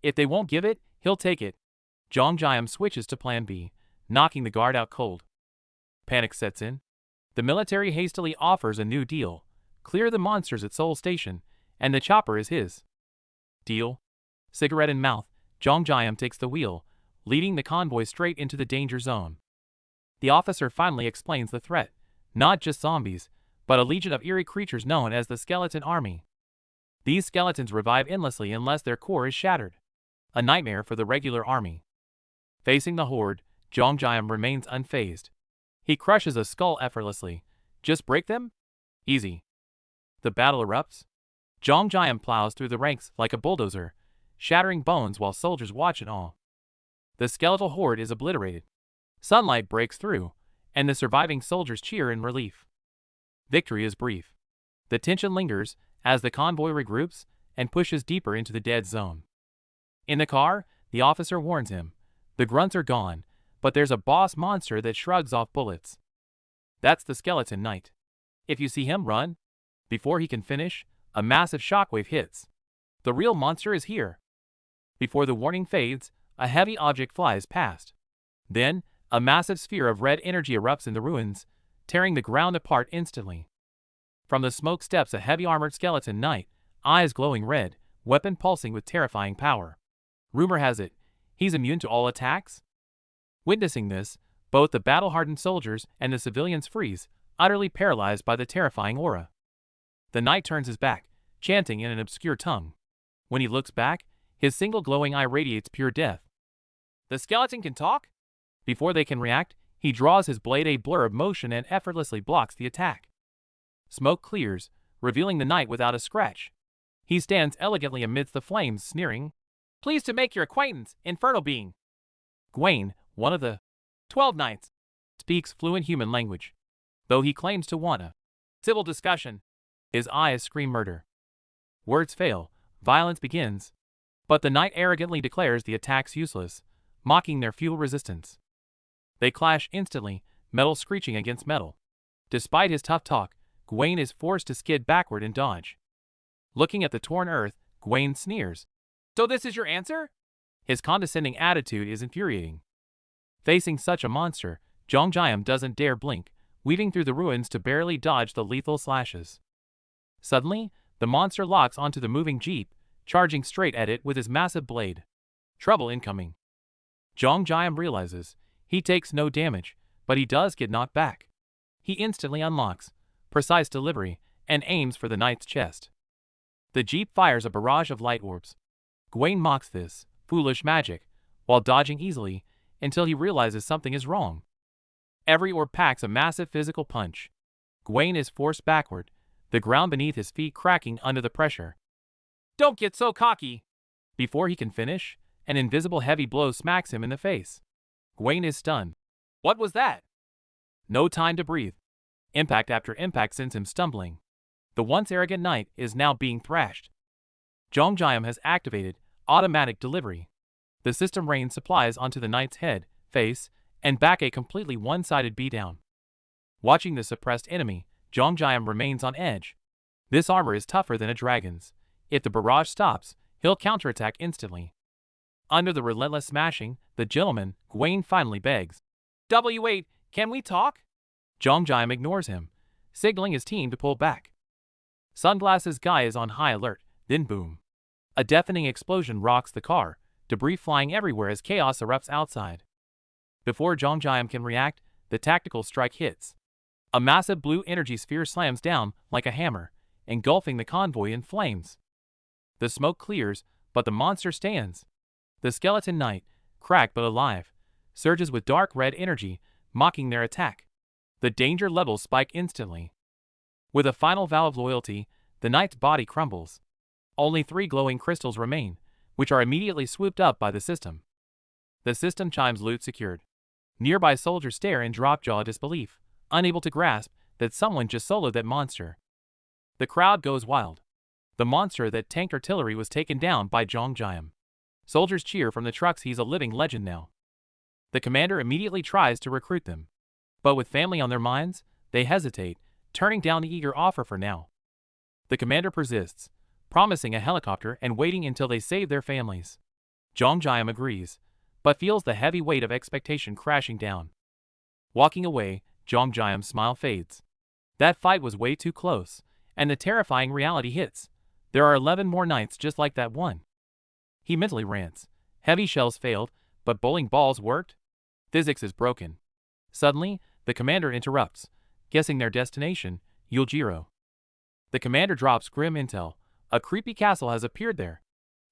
If they won't give it, he'll take it. Jongjam switches to plan B, knocking the guard out cold. Panic sets in. The military hastily offers a new deal. Clear the monsters at Seoul Station, and the chopper is his. Deal? Cigarette in mouth, Jongjam takes the wheel, leading the convoy straight into the danger zone. The officer finally explains the threat. Not just zombies, but a legion of eerie creatures known as the Skeleton Army. These skeletons revive endlessly unless their core is shattered. A nightmare for the regular army. Facing the horde, Jongjam remains unfazed. He crushes a skull effortlessly. Just break them? Easy. The battle erupts. Jongjam plows through the ranks like a bulldozer, shattering bones while soldiers watch in awe. The skeletal horde is obliterated. Sunlight breaks through, and the surviving soldiers cheer in relief. Victory is brief. The tension lingers as the convoy regroups and pushes deeper into the dead zone. In the car, the officer warns him. The grunts are gone, but there's a boss monster that shrugs off bullets. That's the Skeleton Knight. If you see him run, before he can finish, a massive shockwave hits. The real monster is here. Before the warning fades, a heavy object flies past. Then, a massive sphere of red energy erupts in the ruins, tearing the ground apart instantly. From the smoke steps a heavy armored skeleton knight, eyes glowing red, weapon pulsing with terrifying power. Rumor has it, he's immune to all attacks? Witnessing this, both the battle-hardened soldiers and the civilians freeze, utterly paralyzed by the terrifying aura. The knight turns his back, chanting in an obscure tongue. When he looks back, his single glowing eye radiates pure death. The skeleton can talk? Before they can react, he draws his blade, a blur of motion, and effortlessly blocks the attack. Smoke clears, revealing the knight without a scratch. He stands elegantly amidst the flames, sneering, "Pleased to make your acquaintance, infernal being." Gwaine, one of the 12 knights, speaks fluent human language, though he claims to want a civil discussion. His eyes scream murder. Words fail, violence begins, but the knight arrogantly declares the attacks useless, mocking their futile resistance. They clash instantly, metal screeching against metal. Despite his tough talk, Gwaine is forced to skid backward and dodge. Looking at the torn earth, Gwaine sneers. "So this is your answer?" His condescending attitude is infuriating. Facing such a monster, Jongjayam doesn't dare blink, weaving through the ruins to barely dodge the lethal slashes. Suddenly, the monster locks onto the moving jeep, charging straight at it with his massive blade. Trouble incoming. Jongjayam realizes he takes no damage, but he does get knocked back. He instantly unlocks precise delivery and aims for the knight's chest. The jeep fires a barrage of light orbs. Gwaine mocks this foolish magic while dodging easily until he realizes something is wrong. Every orb packs a massive physical punch. Gwaine is forced backward, the ground beneath his feet cracking under the pressure. "Don't get so cocky!" Before he can finish, an invisible heavy blow smacks him in the face. Gwaine is stunned. What was that? No time to breathe. Impact after impact sends him stumbling. The once arrogant knight is now being thrashed. Jongjayam has activated automatic delivery. The system rains supplies onto the knight's head, face, and back, a completely one-sided beatdown. Watching the suppressed enemy, Jongjayam remains on edge. This armor is tougher than a dragon's. If the barrage stops, he'll counterattack instantly. Under the relentless smashing, the gentleman, Gwaine, finally begs. "W8, can we talk?" Jongjayam ignores him, signaling his team to pull back. Sunglasses Guy is on high alert, then boom. A deafening explosion rocks the car, debris flying everywhere as chaos erupts outside. Before Jongjayam can react, the tactical strike hits. A massive blue energy sphere slams down like a hammer, engulfing the convoy in flames. The smoke clears, but the monster stands. The skeleton knight, cracked but alive, surges with dark red energy, mocking their attack. The danger levels spike instantly. With a final vow of loyalty, the knight's body crumbles. Only 3 glowing crystals remain, which are immediately swooped up by the system. The system chimes loot secured. Nearby soldiers stare in drop-jaw disbelief, unable to grasp that someone just soloed that monster. The crowd goes wild. The monster that tanked artillery was taken down by Jongjayam. Soldiers cheer from the trucks. He's a living legend now. The commander immediately tries to recruit them. But with family on their minds, they hesitate, turning down the eager offer for now. The commander persists, promising a helicopter and waiting until they save their families. Jongjayam agrees, but feels the heavy weight of expectation crashing down. Walking away, Jongjayam's smile fades. That fight was way too close, and the terrifying reality hits. There are 11 more knights just like that one. He mentally rants. Heavy shells failed, but bowling balls worked? Physics is broken. Suddenly, the commander interrupts, guessing their destination, Yujiro. The commander drops grim intel. A creepy castle has appeared there.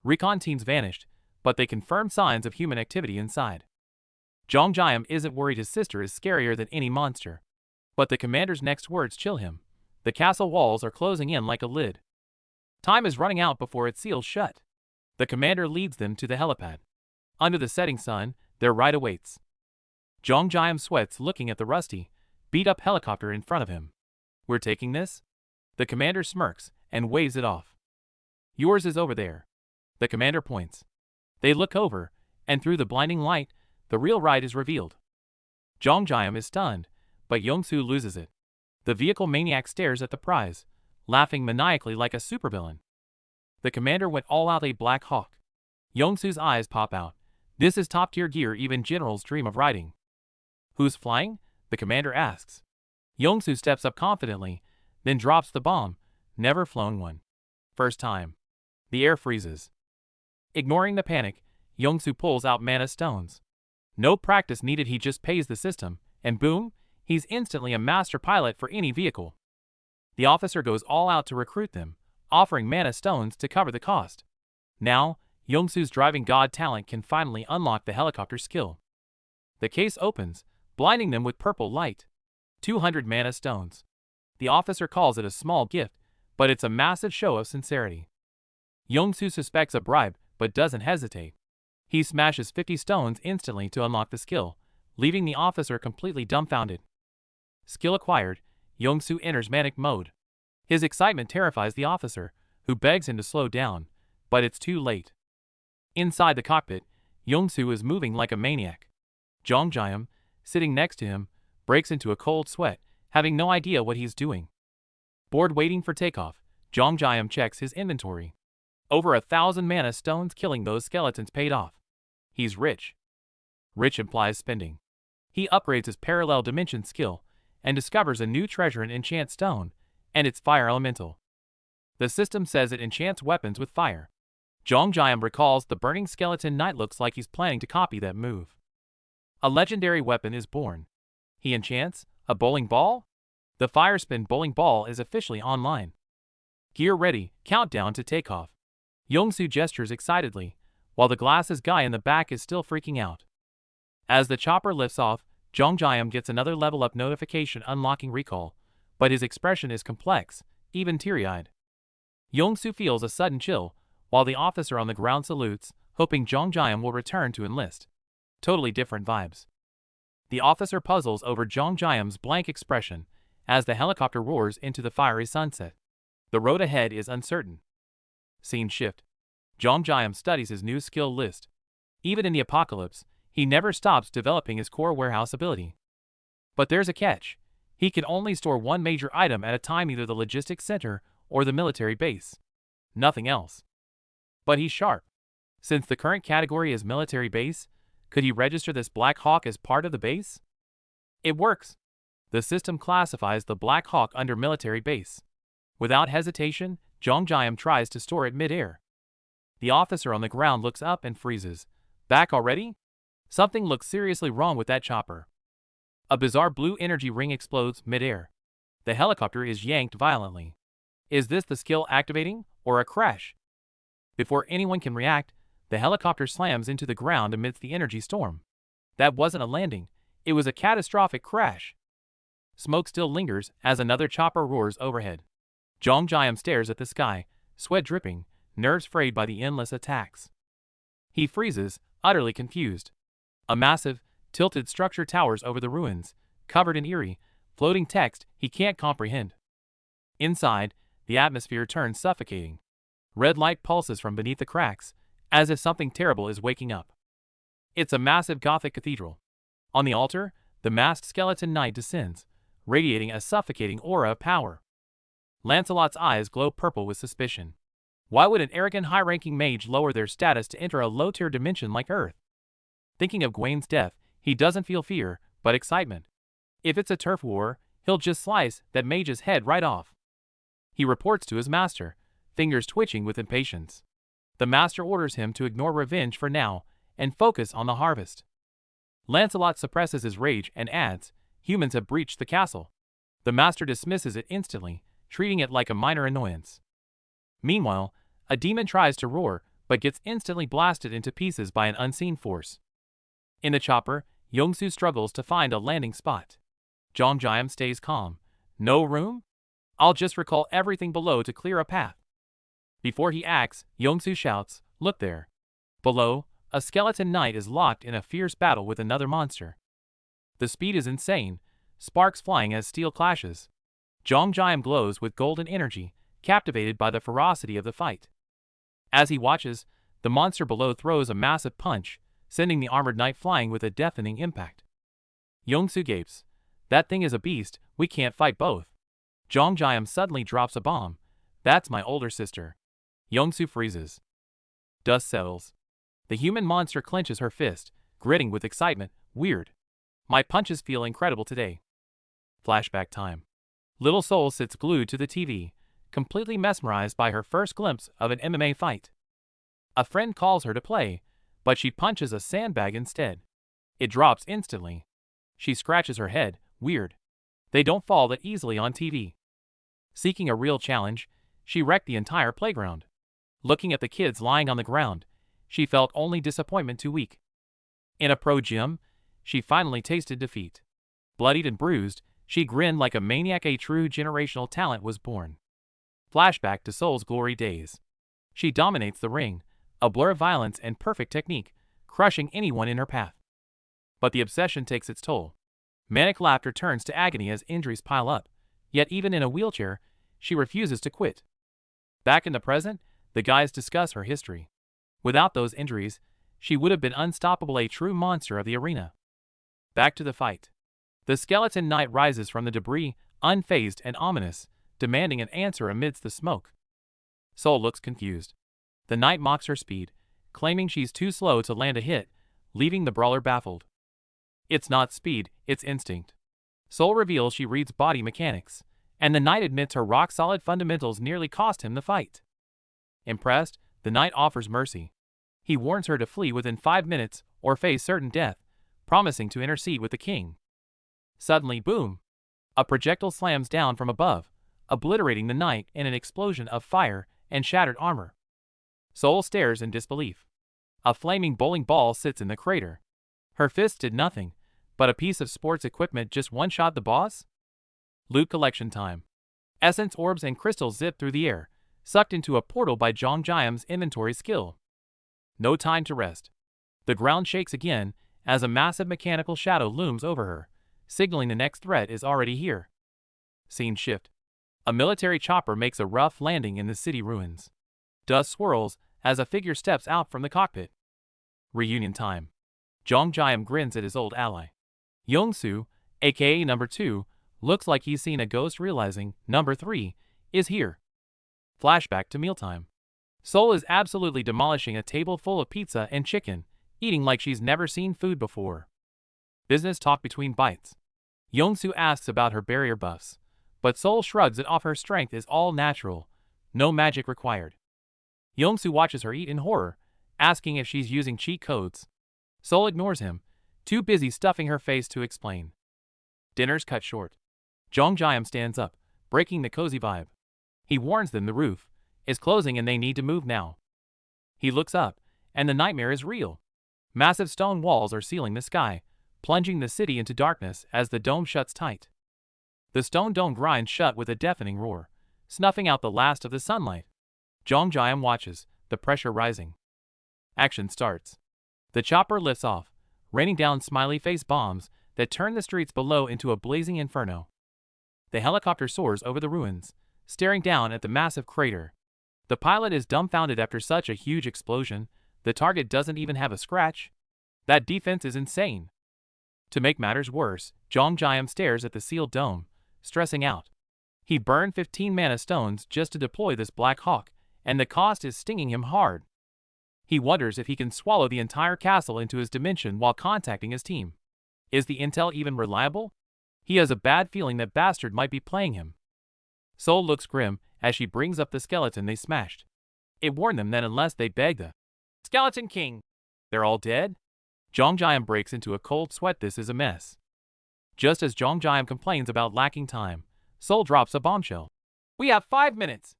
Recon teams vanished, but they confirm signs of human activity inside. Jongjayam isn't worried his sister is scarier than any monster. But the commander's next words chill him. The castle walls are closing in like a lid. Time is running out before it seals shut. The commander leads them to the helipad. Under the setting sun, their ride awaits. Jongjayam sweats looking at the rusty, beat-up helicopter in front of him. We're taking this? The commander smirks and waves it off. Yours is over there. The commander points. They look over, and through the blinding light, the real ride is revealed. Jongjayam is stunned, but Yongsu loses it. The vehicle maniac stares at the prize, laughing maniacally like a supervillain. The commander went all out, a Black Hawk. Yongsu's eyes pop out. This is top-tier gear even generals dream of riding. Who's flying? The commander asks. Yongsu steps up confidently, then drops the bomb. Never flown one. First time. The air freezes. Ignoring the panic, Yongsu pulls out mana stones. No practice needed, he just pays the system, and boom, he's instantly a master pilot for any vehicle. The officer goes all out to recruit them, offering mana stones to cover the cost. Now, Yongsu's driving god talent can finally unlock the helicopter skill. The case opens, blinding them with purple light. 200 mana stones. The officer calls it a small gift, but it's a massive show of sincerity. Yongsoo suspects a bribe, but doesn't hesitate. He smashes 50 stones instantly to unlock the skill, leaving the officer completely dumbfounded. Skill acquired, Yongsoo enters manic mode. His excitement terrifies the officer, who begs him to slow down, but it's too late. Inside the cockpit, Yongsoo is moving like a maniac. Jonghyam, sitting next to him, breaks into a cold sweat, having no idea what he's doing. Bored waiting for takeoff, Jonghyam checks his inventory. Over 1,000 mana stones killing those skeletons paid off. He's rich. Rich implies spending. He upgrades his parallel dimension skill and discovers a new treasure in enchant stone, and it's fire elemental. The system says it enchants weapons with fire. Jonghyam recalls the burning skeleton knight looks like he's planning to copy that move. A legendary weapon is born. He enchants a bowling ball? The fire spin bowling ball is officially online. Gear ready, countdown to takeoff. Yongsoo gestures excitedly, while the glasses guy in the back is still freaking out. As the chopper lifts off, Jonghyam gets another level up notification unlocking recall, but his expression is complex, even teary-eyed. Yongsoo feels a sudden chill, while the officer on the ground salutes, hoping Jonghyam will return to enlist. Totally different vibes. The officer puzzles over Jonghyam's blank expression as the helicopter roars into the fiery sunset. The road ahead is uncertain. Scene shift. Jonghyam studies his new skill list. Even in the apocalypse, he never stops developing his core warehouse ability. But there's a catch. He can only store one major item at a time, either the logistics center or the military base. Nothing else. But he's sharp. Since the current category is military base, could he register this Black Hawk as part of the base? It works. The system classifies the Black Hawk under military base. Without hesitation, Jonghyam tries to store it mid-air. The officer on the ground looks up and freezes. Back already? Something looks seriously wrong with that chopper. A bizarre blue energy ring explodes mid-air. The helicopter is yanked violently. Is this the skill activating, or a crash? Before anyone can react, the helicopter slams into the ground amidst the energy storm. That wasn't a landing, it was a catastrophic crash. Smoke still lingers as another chopper roars overhead. Jonghyam stares at the sky, sweat dripping, nerves frayed by the endless attacks. He freezes, utterly confused. A massive, tilted structure towers over the ruins, covered in eerie, floating text he can't comprehend. Inside, the atmosphere turns suffocating. Red light pulses from beneath the cracks, as if something terrible is waking up. It's a massive Gothic cathedral. On the altar, the masked skeleton knight descends, radiating a suffocating aura of power. Lancelot's eyes glow purple with suspicion. Why would an arrogant high-ranking mage lower their status to enter a low-tier dimension like Earth? Thinking of Gwain's death, he doesn't feel fear, but excitement. If it's a turf war, he'll just slice that mage's head right off. He reports to his master, fingers twitching with impatience. The master orders him to ignore revenge for now and focus on the harvest. Lancelot suppresses his rage and adds, "Humans have breached the castle." The master dismisses it instantly, treating it like a minor annoyance. Meanwhile, a demon tries to roar, but gets instantly blasted into pieces by an unseen force. In the chopper, Yongsoo struggles to find a landing spot. Jonghyam stays calm. No room? I'll just recall everything below to clear a path. Before he acts, Yongsoo shouts, "Look there." Below, a skeleton knight is locked in a fierce battle with another monster. The speed is insane, sparks flying as steel clashes. Jonghyam glows with golden energy, captivated by the ferocity of the fight. As he watches, the monster below throws a massive punch, sending the armored knight flying with a deafening impact. Yongsoo gapes. That thing is a beast, we can't fight both. Jonghyam suddenly drops a bomb. That's my older sister. Yongsoo freezes. Dust settles. The human monster clenches her fist, gritting with excitement. Weird. My punches feel incredible today. Flashback time. Little Soul sits glued to the TV, completely mesmerized by her first glimpse of an MMA fight. A friend calls her to play, but she punches a sandbag instead. It drops instantly. She scratches her head. Weird. They don't fall that easily on TV. Seeking a real challenge, she wrecked the entire playground. Looking at the kids lying on the ground, she felt only disappointment too weak. In a pro gym, she finally tasted defeat. Bloodied and bruised, she grinned like a maniac. A true generational talent was born. Flashback to Soul's glory days. She dominates the ring, a blur of violence and perfect technique, crushing anyone in her path. But the obsession takes its toll. Manic laughter turns to agony as injuries pile up, yet even in a wheelchair, she refuses to quit. Back in the present, the guys discuss her history. Without those injuries, she would have been unstoppable, a true monster of the arena. Back to the fight. The skeleton knight rises from the debris, unfazed and ominous, demanding an answer amidst the smoke. Soul looks confused. The knight mocks her speed, claiming she's too slow to land a hit, leaving the brawler baffled. It's not speed, it's instinct. Soul reveals she reads body mechanics, and the knight admits her rock-solid fundamentals nearly cost him the fight. Impressed, the knight offers mercy. He warns her to flee within 5 minutes or face certain death, promising to intercede with the king. Suddenly, boom! A projectile slams down from above, obliterating the knight in an explosion of fire and shattered armor. Soul stares in disbelief. A flaming bowling ball sits in the crater. Her fist did nothing, but a piece of sports equipment just one-shot the boss? Loot collection time. Essence orbs and crystals zip through the air, sucked into a portal by Zhongjayam's inventory skill. No time to rest. The ground shakes again as a massive mechanical shadow looms over her, signaling the next threat is already here. Scene shift. A military chopper makes a rough landing in the city ruins. Dust swirls as a figure steps out from the cockpit. Reunion time. Zhongjayam grins at his old ally. Yongsu, aka number 2, looks like he's seen a ghost, realizing number 3 is here. Flashback to mealtime. Soul is absolutely demolishing a table full of pizza and chicken, eating like she's never seen food before. Business talk between bites. Yongsu asks about her barrier buffs, but Soul shrugs it off. Her strength is all natural, no magic required. Yongsu watches her eat in horror, asking if she's using cheat codes. Soul ignores him, too busy stuffing her face to explain. Dinner's cut short. Zhongjayam stands up, breaking the cozy vibe. He warns them the roof is closing and they need to move now. He looks up, and the nightmare is real. Massive stone walls are sealing the sky, plunging the city into darkness as the dome shuts tight. The stone dome grinds shut with a deafening roar, snuffing out the last of the sunlight. Zhongjayam watches, the pressure rising. Action starts. The chopper lifts off, raining down smiley face bombs that turn the streets below into a blazing inferno. The helicopter soars over the ruins, staring down at the massive crater. The pilot is dumbfounded after such a huge explosion. The target doesn't even have a scratch. That defense is insane. To make matters worse, Zhongjayam stares at the sealed dome, stressing out. He burned 15 mana stones just to deploy this Black Hawk, and the cost is stinging him hard. He wonders if he can swallow the entire castle into his dimension while contacting his team. Is the intel even reliable? He has a bad feeling that Bastard might be playing him. Soul looks grim as she brings up the skeleton they smashed. It warned them that unless they beg the Skeleton King, they're all dead? Zhongjayam breaks into a cold sweat. This is a mess. Just as Zhongjayam complains about lacking time, Soul drops a bombshell. We have 5 minutes.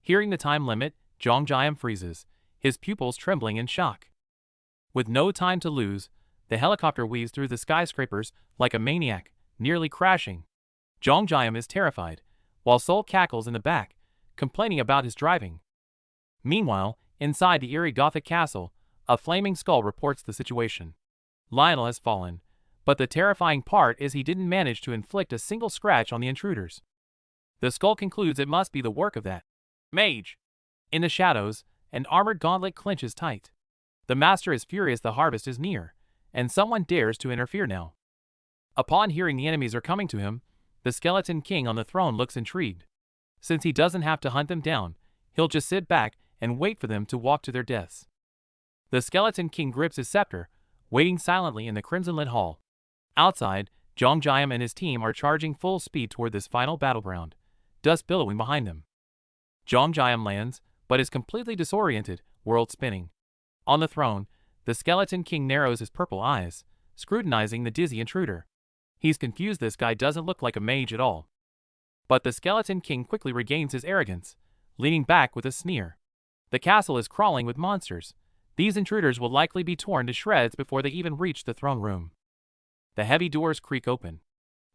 Hearing the time limit, Zhongjayam freezes, his pupils trembling in shock. With no time to lose, the helicopter weaves through the skyscrapers like a maniac, nearly crashing. Zhongjayam is terrified, while Soul cackles in the back, complaining about his driving. Meanwhile, inside the eerie Gothic castle, a flaming skull reports the situation. Lionel has fallen, but the terrifying part is he didn't manage to inflict a single scratch on the intruders. The skull concludes it must be the work of that mage. In the shadows, an armored gauntlet clinches tight. The master is furious. The harvest is near, and someone dares to interfere now. Upon hearing the enemies are coming to him, the Skeleton King on the throne looks intrigued. Since he doesn't have to hunt them down, he'll just sit back and wait for them to walk to their deaths. The Skeleton King grips his scepter, waiting silently in the crimson-lit hall. Outside, Zhongjayam and his team are charging full speed toward this final battleground, dust billowing behind them. Zhongjayam lands, but is completely disoriented, world spinning. On the throne, the Skeleton King narrows his purple eyes, scrutinizing the dizzy intruder. He's confused. This guy doesn't look like a mage at all. But the Skeleton King quickly regains his arrogance, leaning back with a sneer. The castle is crawling with monsters. These intruders will likely be torn to shreds before they even reach the throne room. The heavy doors creak open.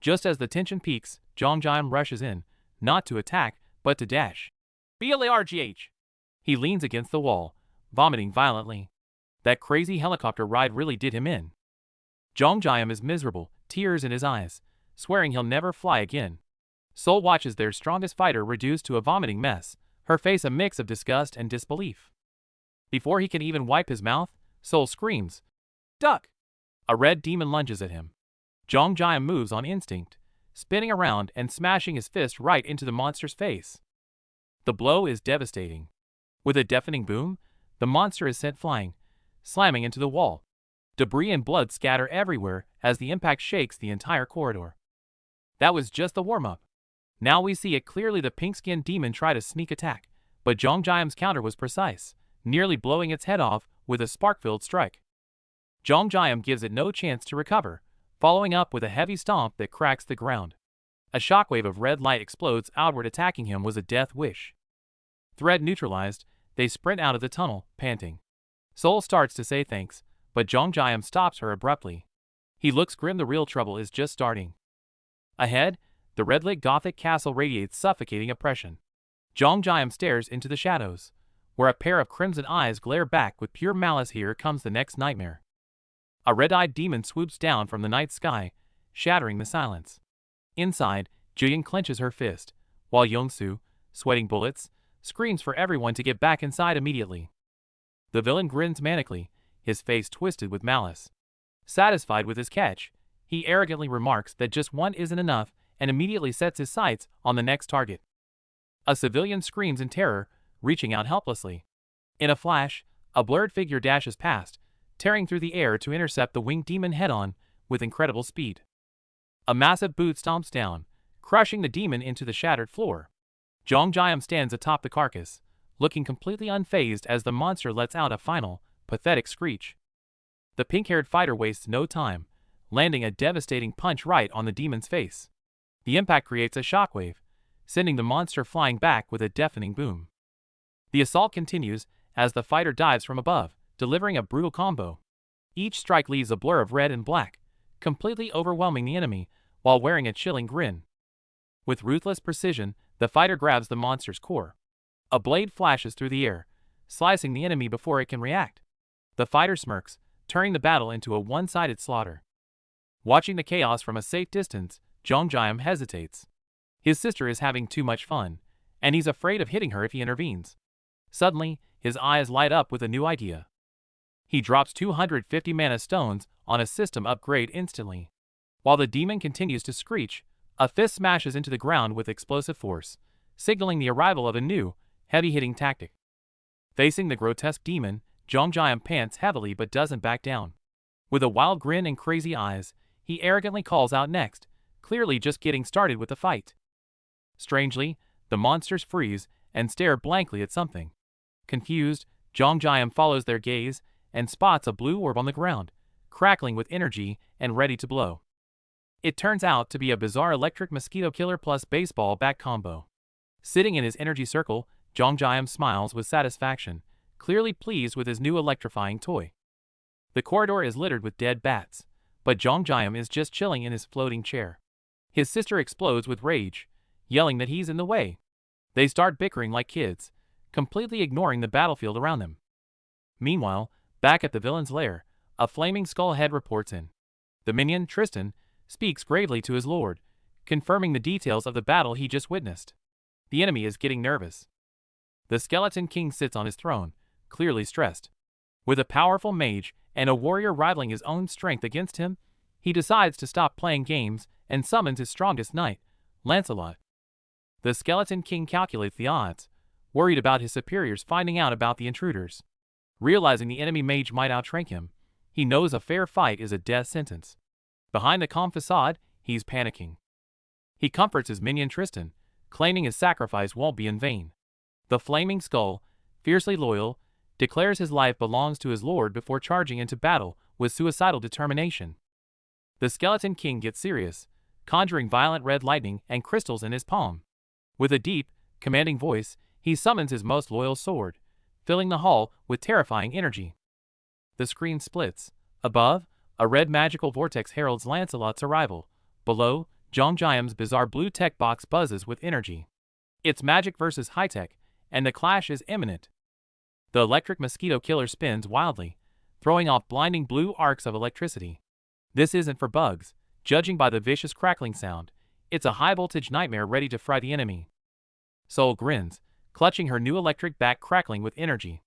Just as the tension peaks, Zhongjayam rushes in, not to attack, but to dash. BLARGH! He leans against the wall, vomiting violently. That crazy helicopter ride really did him in. Jongjiam is miserable, tears in his eyes, swearing he'll never fly again. Sol watches their strongest fighter reduced to a vomiting mess, her face a mix of disgust and disbelief. Before he can even wipe his mouth, Sol screams, "Duck!" A red demon lunges at him. Jongjiam moves on instinct, spinning around and smashing his fist right into the monster's face. The blow is devastating. With a deafening boom, the monster is sent flying, slamming into the wall. Debris and blood scatter everywhere as the impact shakes the entire corridor. That was just the warm-up. Now we see it clearly. The pink-skinned demon tried a sneak attack, but Jongjiam's counter was precise, nearly blowing its head off with a spark-filled strike. Jongjiam gives it no chance to recover, following up with a heavy stomp that cracks the ground. A shockwave of red light explodes outward. Attacking him was a death wish. Threat neutralized, they sprint out of the tunnel, panting. Sol starts to say thanks, but Jongjiam stops her abruptly. He looks grim. The real trouble is just starting. Ahead, the red-lit Gothic castle radiates suffocating oppression. Jongjiam stares into the shadows, where a pair of crimson eyes glare back with pure malice. Here comes the next nightmare. A red-eyed demon swoops down from the night sky, shattering the silence. Inside, Jillian clenches her fist, while Yongsu, sweating bullets, screams for everyone to get back inside immediately. The villain grins manically, his face twisted with malice. Satisfied with his catch, he arrogantly remarks that just one isn't enough and immediately sets his sights on the next target. A civilian screams in terror, reaching out helplessly. In a flash, a blurred figure dashes past, tearing through the air to intercept the winged demon head-on with incredible speed. A massive boot stomps down, crushing the demon into the shattered floor. Jongjiam stands atop the carcass, looking completely unfazed as the monster lets out a final, pathetic screech. The pink-haired fighter wastes no time, landing a devastating punch right on the demon's face. The impact creates a shockwave, sending the monster flying back with a deafening boom. The assault continues as the fighter dives from above, delivering a brutal combo. Each strike leaves a blur of red and black, completely overwhelming the enemy while wearing a chilling grin. With ruthless precision, the fighter grabs the monster's core. A blade flashes through the air, slicing the enemy before it can react. The fighter smirks, turning the battle into a one-sided slaughter. Watching the chaos from a safe distance, Jongjiam hesitates. His sister is having too much fun, and he's afraid of hitting her if he intervenes. Suddenly, his eyes light up with a new idea. He drops 250 mana stones on a system upgrade instantly. While the demon continues to screech, a fist smashes into the ground with explosive force, signaling the arrival of a new, heavy-hitting tactic. Facing the grotesque demon, Jongjiam pants heavily but doesn't back down. With a wild grin and crazy eyes, he arrogantly calls out next, clearly just getting started with the fight. Strangely, the monsters freeze and stare blankly at something. Confused, Jongjiam follows their gaze and spots a blue orb on the ground, crackling with energy and ready to blow. It turns out to be a bizarre electric mosquito killer plus baseball bat combo. Sitting in his energy circle, Jongjiam smiles with satisfaction, clearly pleased with his new electrifying toy. The corridor is littered with dead bats, but Jongjiam is just chilling in his floating chair. His sister explodes with rage, yelling that he's in the way. They start bickering like kids, completely ignoring the battlefield around them. Meanwhile, back at the villain's lair, a flaming skull head reports in. The minion, Tristan, speaks gravely to his lord, confirming the details of the battle he just witnessed. The enemy is getting nervous. The Skeleton King sits on his throne, clearly stressed. With a powerful mage and a warrior rivaling his own strength against him, he decides to stop playing games and summons his strongest knight, Lancelot. The Skeleton King calculates the odds, worried about his superiors finding out about the intruders. Realizing the enemy mage might outrank him, he knows a fair fight is a death sentence. Behind the calm facade, he's panicking. He comforts his minion Tristan, claiming his sacrifice won't be in vain. The Flaming Skull, fiercely loyal, declares his life belongs to his lord before charging into battle with suicidal determination. The Skeleton King gets serious, conjuring violent red lightning and crystals in his palm. With a deep, commanding voice, he summons his most loyal sword, filling the hall with terrifying energy. The screen splits. Above, a red magical vortex heralds Lancelot's arrival. Below, Jongjiam's bizarre blue tech box buzzes with energy. It's magic versus high-tech, and the clash is imminent. The electric mosquito killer spins wildly, throwing off blinding blue arcs of electricity. This isn't for bugs. Judging by the vicious crackling sound, it's a high-voltage nightmare ready to fry the enemy. Soul grins, clutching her new electric bat crackling with energy.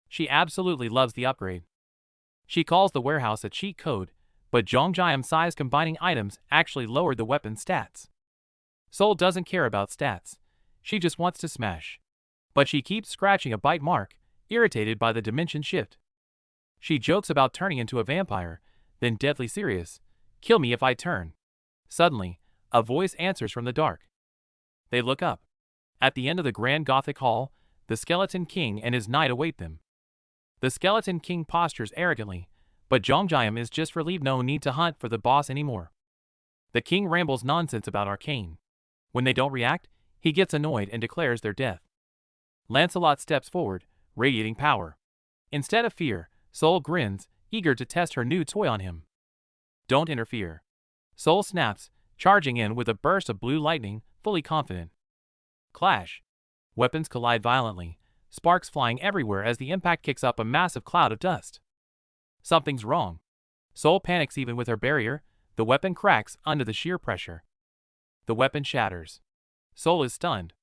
She absolutely loves the upgrade. She calls the warehouse a cheat code, but Zhongjiam's size combining items actually lowered the weapon's stats. Soul doesn't care about stats. She just wants to smash. But she keeps scratching a bite mark, irritated by the dimension shift. She jokes about turning into a vampire, then deadly serious. Kill me if I turn. Suddenly, a voice answers from the dark. They look up. At the end of the grand Gothic hall, the Skeleton King and his knight await them. The Skeleton King postures arrogantly, but Zhongjiam is just relieved no need to hunt for the boss anymore. The king rambles nonsense about Arcane. When they don't react, he gets annoyed and declares their death. Lancelot steps forward, radiating power. Instead of fear, Soul grins, eager to test her new toy on him. Don't interfere. Soul snaps, charging in with a burst of blue lightning, fully confident. Clash. Weapons collide violently, sparks flying everywhere as the impact kicks up a massive cloud of dust. Something's wrong. Soul panics even with her barrier, the weapon cracks under the sheer pressure. The weapon shatters. Soul is stunned.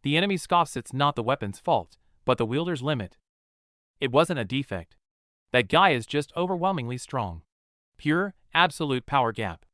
The enemy scoffs it's not the weapon's fault, but the wielder's limit. It wasn't a defect. That guy is just overwhelmingly strong. Pure, absolute power gap.